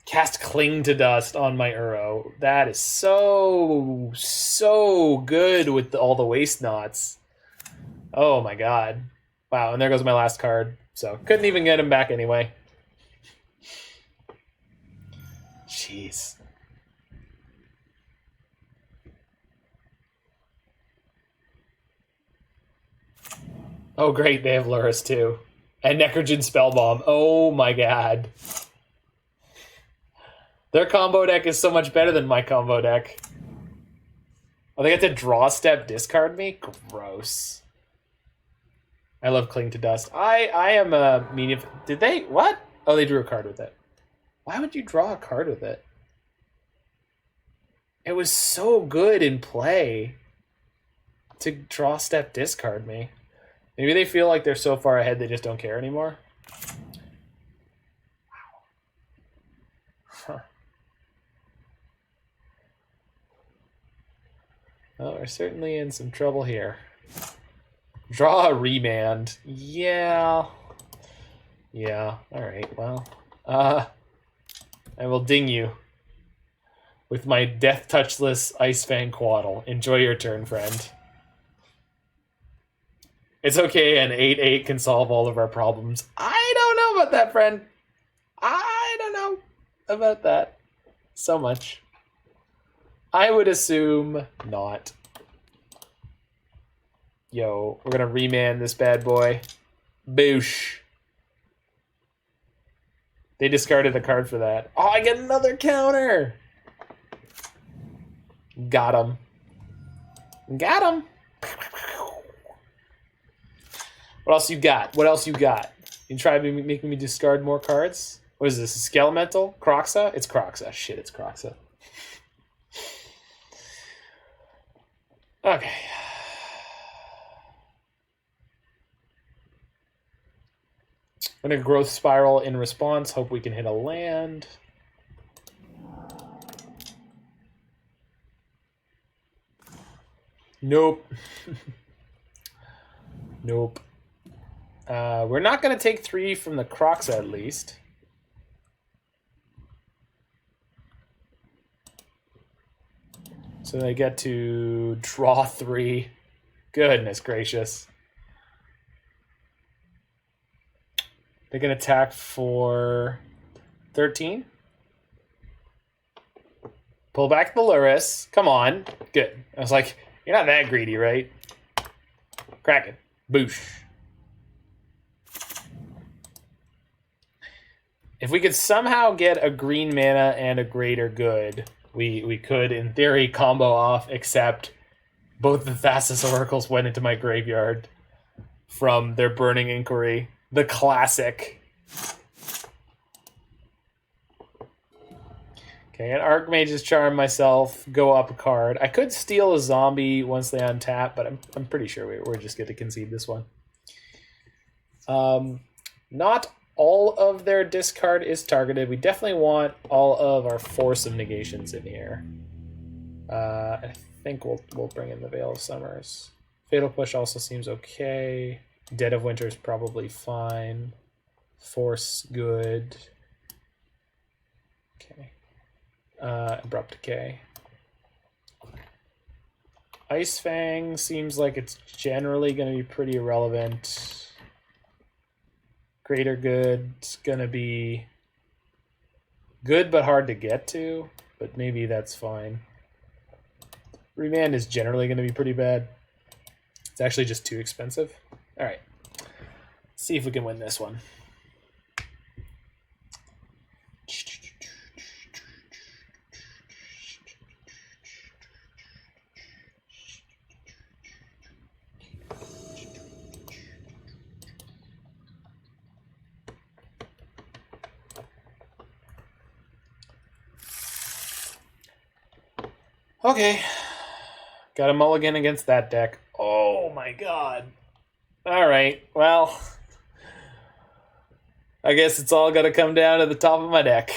S1: Cast Cling to Dust on my Uro. That is so good with all the waste knots. Oh my god. Wow, and there goes my last card. So, couldn't even get him back anyway. Jeez. Oh great, they have Luris too. And Necrogen Spellbomb. Oh my god. Their combo deck is so much better than my combo deck. Oh, they get to draw step, discard me? Gross. I love Cling to Dust. I am a medium... Did they... What? Oh, they drew a card with it. Why would you draw a card with it? It was so good in play to draw step, discard me. Maybe they feel like they're so far ahead they just don't care anymore. Huh. Well, we're certainly in some trouble here. Draw a Remand. Yeah. Yeah. Alright, well. I will ding you with my death touchless Ice-Fang Coatl. Enjoy your turn, friend. It's okay, an 8/8 can solve all of our problems. I don't know about that, friend. I don't know about that so much. I would assume not. Yo, we're gonna remand this bad boy. Boosh. They discarded a card for that. Oh, I get another counter! Got him. Got him! What else you got? What else you got? You try making me discard more cards? What is this? Skelemental? Croxa? It's Croxa. Shit, it's Croxa. Okay. I'm going to Growth Spiral in response. Hope we can hit a land. Nope. Nope. We're not going to take 3 from the Croxa, at least. So they get to draw 3. Goodness gracious. They can attack for 13. Pull back the Luris. Come on. Good. I was like, you're not that greedy, right? Kraken. Boosh. If we could somehow get a green mana and a greater good, we could, in theory, combo off, except both the Thassa's Oracles went into my graveyard from their Burning Inquiry. The classic. Okay, an Archmage's Charm myself, go up a card. I could steal a zombie once they untap, but I'm pretty sure we're just going to concede this one. Not all of their discard is targeted. We definitely want all of our Force of Negations in here. I think we'll bring in the Veil of Summers. Fatal Push also seems okay. Dead of Winter is probably fine. Force good. Okay. Abrupt Decay. Ice-Fang seems like it's generally going to be pretty irrelevant. Greater Good's going to be good but hard to get to, but maybe that's fine. Remand is generally going to be pretty bad. It's actually just too expensive. All right. Let's see if we can win this one. Okay. Got a mulligan against that deck. Oh my god. Alright, well. I guess it's all got to come down to the top of my deck.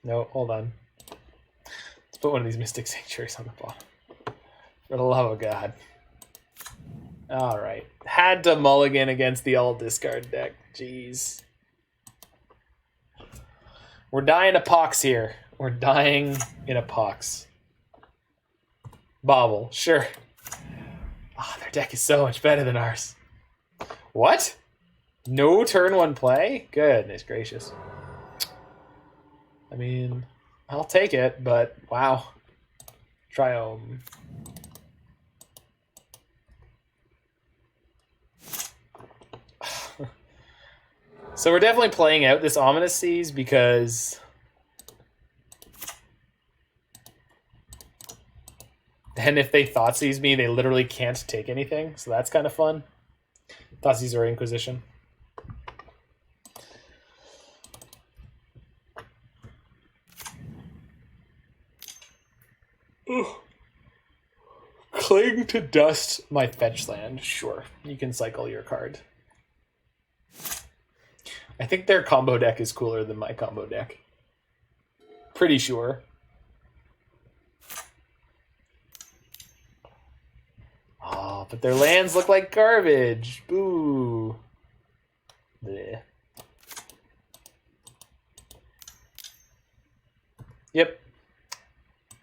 S1: No, hold on. Let's put one of these Mystic Sanctuaries on the bottom. For the love of God. Alright. Had to mulligan against the all-discard deck. Jeez. We're dying a pox here. We're dying in a pox. Bobble, sure. Oh, their deck is so much better than ours. What? No turn one play? Goodness gracious. I mean, I'll take it, but wow. Triome. So we're definitely playing out this Ominous Seas because then if they Thoughtseize me, they literally can't take anything. So that's kind of fun. Thoughtseize or Inquisition. Ugh. Cling to Dust my fetch land. Sure, you can cycle your card. I think their combo deck is cooler than my combo deck. Pretty sure. Oh, but their lands look like garbage. Boo. Blech. Yep.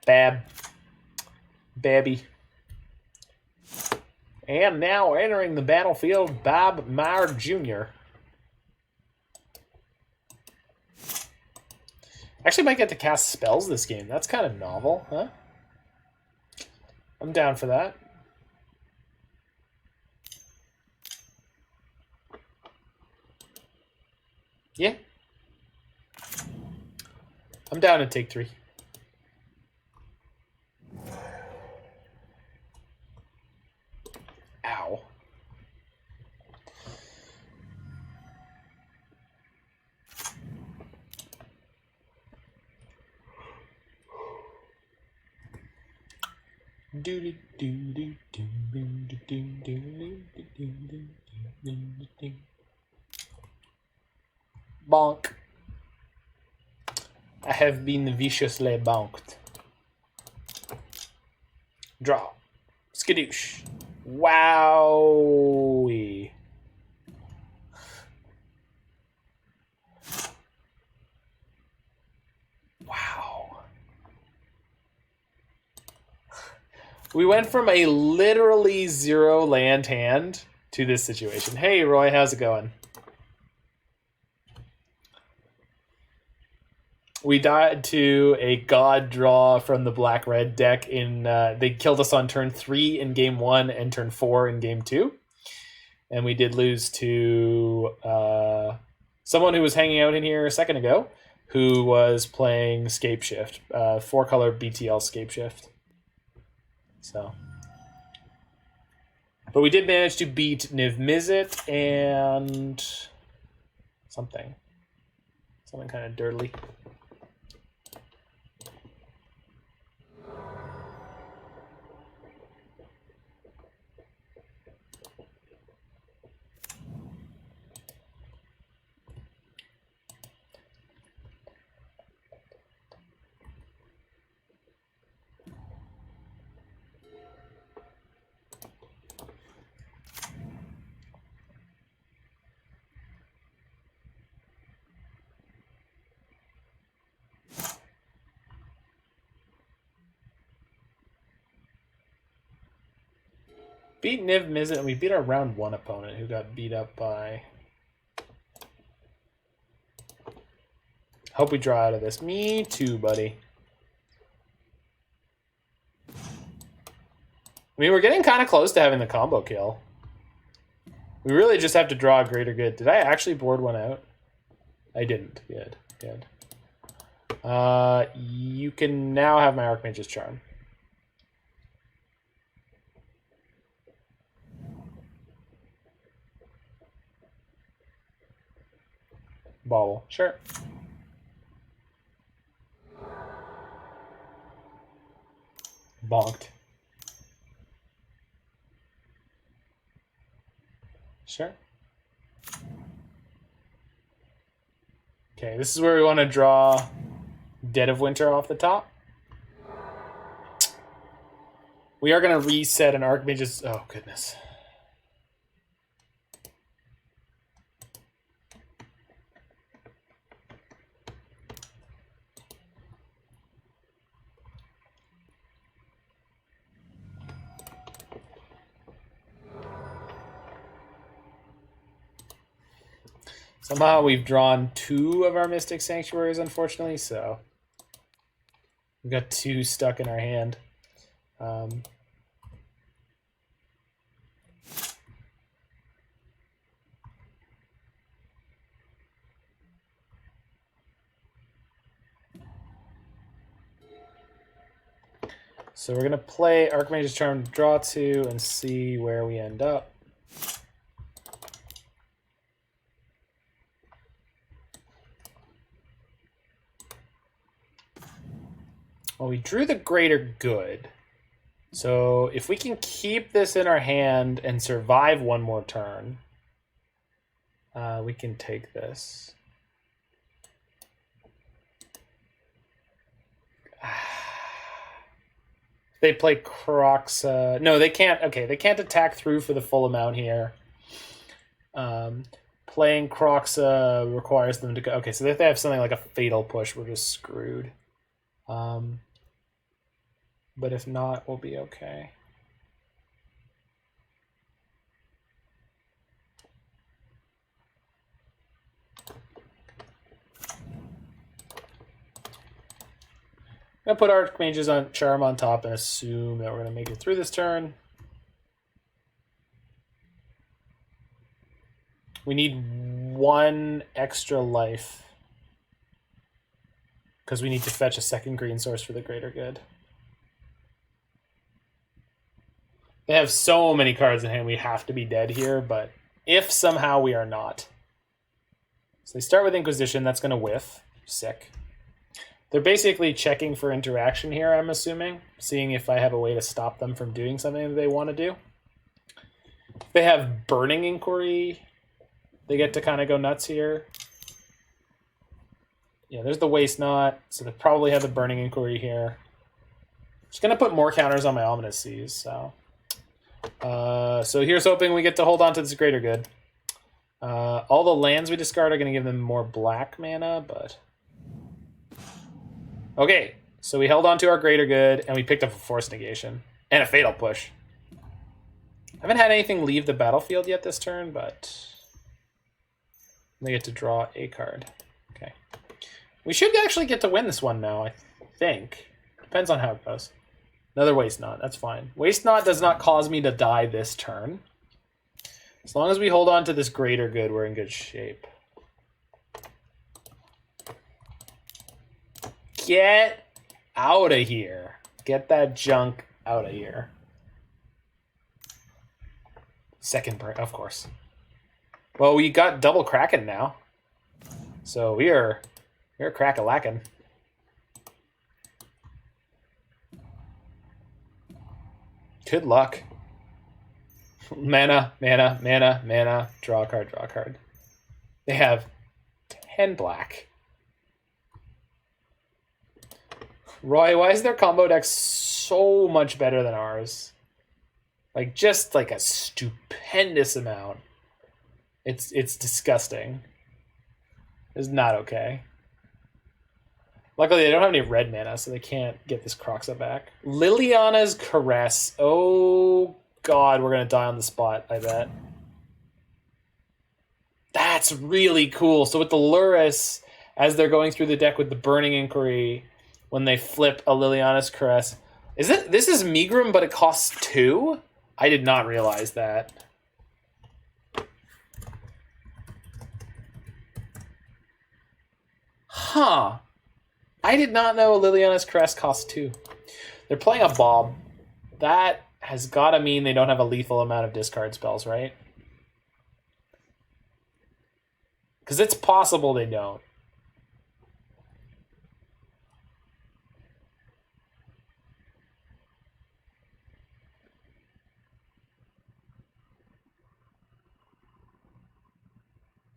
S1: Bab. Babby. And now entering the battlefield, Bob Maher Jr. Actually might get to cast spells this game. That's kind of novel, huh? I'm down for that. Yeah. I'm down to take 3. Ow. Bonk. I have been viciously bonked. Draw. Skadoosh. Wowie. Wow. We went from a literally 0 land hand to this situation. Hey, Roy, how's it going? We died to a god draw from the black-red deck. They killed us on turn 3 in game 1 and turn 4 in game 2. And we did lose to someone who was hanging out in here a second ago, who was playing Scapeshift, 4-color BTL Scapeshift. So, but we did manage to beat Niv Mizzet and something kind of dirtly. Beat Niv Mizzet, and we beat our round 1 opponent who got beat up by... Hope we draw out of this. Me too, buddy. I mean, we're getting kind of close to having the combo kill. We really just have to draw a greater good. Did I actually board one out? I didn't. Good. Good. You can now have my Archmage's Charm. Bobble. Sure. Bonked. Sure. Okay, this is where we want to draw Dead of Winter off the top. We are going to reset an Archmage's... Oh, goodness. Somehow we've drawn 2 of our Mystic Sanctuaries, unfortunately, so we've got 2 stuck in our hand. So we're going to play Archmage's Charm, draw 2, and see where we end up. Well, we drew the Greater Good. So if we can keep this in our hand and survive one more turn, we can take this. They play Croxa. No, they can't. Okay, they can't attack through for the full amount here. Playing Croxa requires them to go. Okay, so if they have something like a Fatal Push, we're just screwed. But if not, we'll be okay. I'm going to put Archmage's Charm on top and assume that we're going to make it through this turn. We need 1 extra life because we need to fetch a second green source for the Greater Good. They have so many cards in hand, we have to be dead here, but if somehow we are not. So they start with Inquisition, that's going to whiff. Sick. They're basically checking for interaction here, I'm assuming, seeing if I have a way to stop them from doing something that they want to do. If they have Burning Inquiry, they get to kind of go nuts here. Yeah, there's the Waste Knot, so they probably have the Burning Inquiry here. Just going to put more counters on my Ominous Seas, so... So here's hoping we get to hold on to this Greater Good. All the lands we discard are going to give them more black mana, but... Okay, so we held on to our Greater Good, and we picked up a Force Negation. And a Fatal Push. haven't had anything leave the battlefield yet this turn, but they get to draw a card. Okay. We should actually get to win this one now, I think. Depends on how it goes. Another Waste Knot, that's fine. Waste Knot does not cause me to die this turn. As long as we hold on to this Greater Good, we're in good shape. Get out of here. Get that junk out of here. Second break, of course. Well, we got double Kraken now. So we're crack-a-lackin'. Good luck. Mana, mana, mana, mana. Draw a card, draw a card. They have 10 black. Roy, why is their combo deck so much better than ours? Like, just like a stupendous amount. It's disgusting. It's not okay. Luckily, they don't have any red mana, so they can't get this Croxa back. Liliana's Caress. Oh, God, we're going to die on the spot, I bet. That's really cool. So with the Luris, as they're going through the deck with the Burning Inquiry, when they flip a Liliana's Caress. This is Megrim, but it costs 2? I did not realize that. Huh. I did not know Liliana's Caress costs 2. They're playing a Bob. That has got to mean they don't have a lethal amount of discard spells, right? Because it's possible they don't.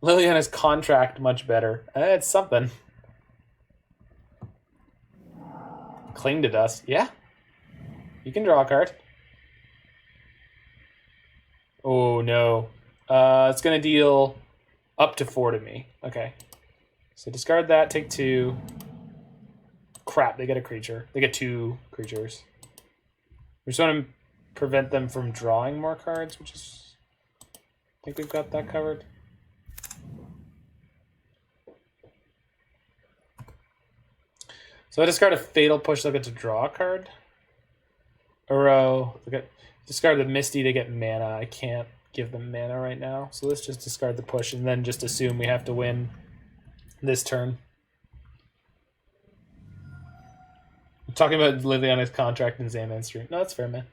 S1: Liliana's Contract much better. It's something. Cling to Dust. Yeah. You can draw a card. Oh, no. It's going to deal up to 4 to me. Okay. So discard that, take 2. Crap, they get a creature. They get 2 creatures. We just want to prevent them from drawing more cards, which is... I think we've got that covered. So I discard a Fatal Push, they'll get to draw a card. Uro, discard the Misty, they get mana. I can't give them mana right now. So let's just discard the push and then just assume we have to win this turn. I'm talking about Liliana's Contract and Zaman Stream. No, that's fair, man.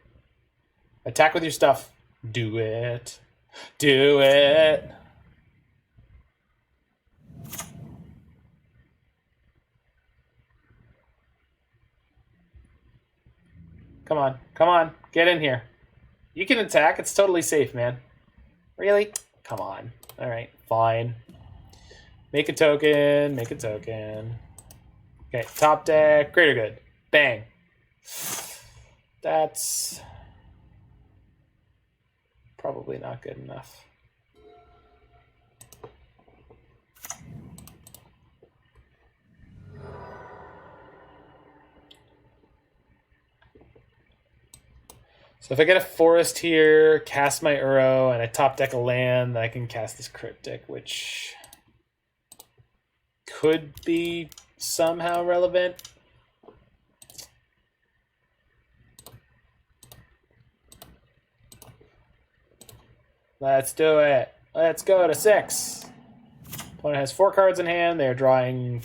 S1: Attack with your stuff. Do it. Do it. Come on. Come on. Get in here. You can attack. It's totally safe, man. Really? Come on. All right. Fine. Make a token. Make a token. Okay. Top deck. Greater Good. Bang. That's probably not good enough. So if I get a forest here, cast my Uro, and I top deck a land, then I can cast this Cryptic, which could be somehow relevant. Let's do it. Let's go to 6. Opponent has 4 cards in hand. They're drawing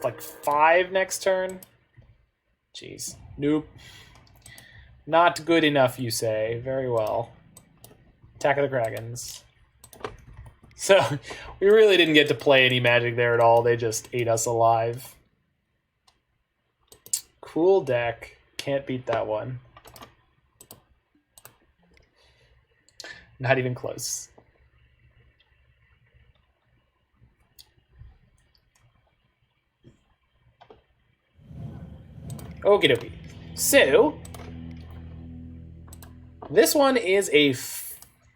S1: like 5 next turn. Jeez. Nope. Not good enough, you say. Very well. Attack of the Krakens. So, we really didn't get to play any Magic there at all. They just ate us alive. Cool deck. Can't beat that one. Not even close. Okie dokie. So, this one is a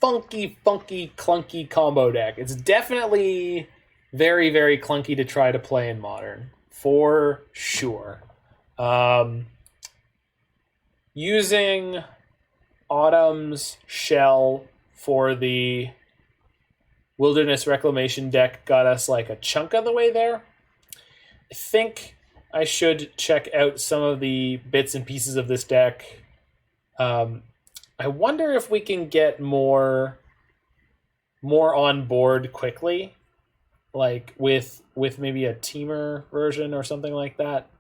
S1: funky, clunky combo deck. It's definitely very, very clunky to try to play in Modern. For sure. Using Autumn's Shell for the Wilderness Reclamation deck got us like a chunk of the way there. I think I should check out some of the bits and pieces of this deck. I wonder if we can get more on board quickly, like with maybe a teamer version or something like that.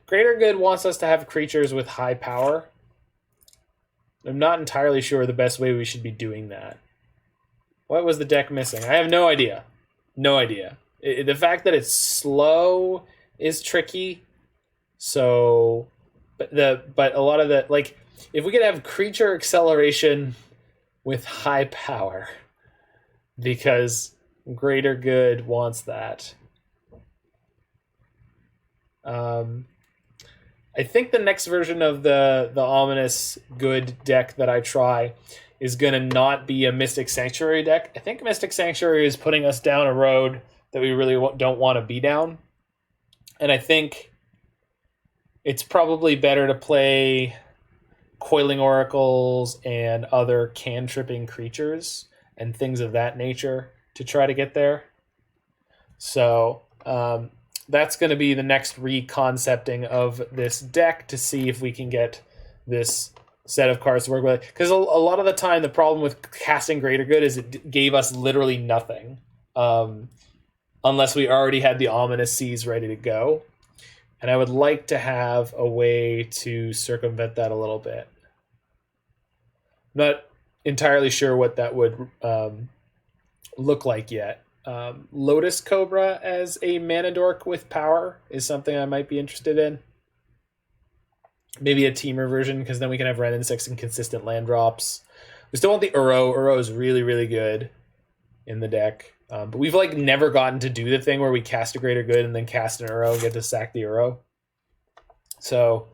S1: Greater Good wants us to have creatures with high power. I'm not entirely sure the best way we should be doing that. What was the deck missing? I have no idea. No idea. The fact that it's slow is tricky. So, but a lot of the, like, if we could have creature acceleration with high power, because Greater Good wants that. I think the next version of the Ominous Good deck that I try is going to not be a Mystic Sanctuary deck. I think Mystic Sanctuary is putting us down a road that we really don't want to be down. And I think it's probably better to play Coiling Oracles and other cantripping creatures and things of that nature to try to get there. So that's going to be the next reconcepting of this deck to see if we can get this set of cards to work with. Because a lot of the time, the problem with casting Greater Good is it gave us literally nothing. Unless we already had the Ominous Seas ready to go. And I would like to have a way to circumvent that a little bit. Not entirely sure what that would look like yet. Lotus Cobra as a mana dork with power is something I might be interested in. Maybe a teamer version, because then we can have Ren and 6 and consistent land drops. We still want the Uro. Uro is really, really good in the deck. But we've like never gotten to do the thing where we cast a Greater Good and then cast an Uro and get to sack the Uro. So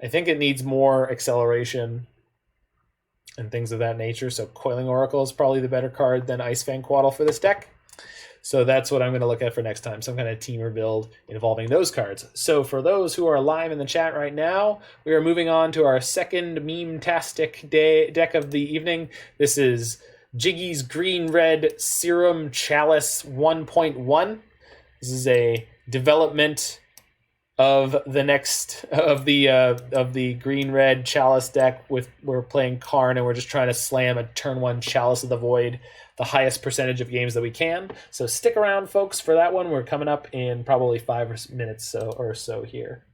S1: I think it needs more acceleration and things of that nature. So Coiling Oracle is probably the better card than Ice-Fang Coatl for this deck. So that's what I'm going to look at for next time. Some kind of teamer build involving those cards. So for those who are live in the chat right now, we are moving on to our second meme-tastic deck of the evening. This is Jiggy's Green-Red Serum Chalice 1.1. This is a development of the next of the Green-Red Chalice deck. We're playing Karn and we're just trying to slam a turn 1 Chalice of the Void the highest percentage of games that we can. So stick around, folks, for that one. We're coming up in probably 5 minutes or so here.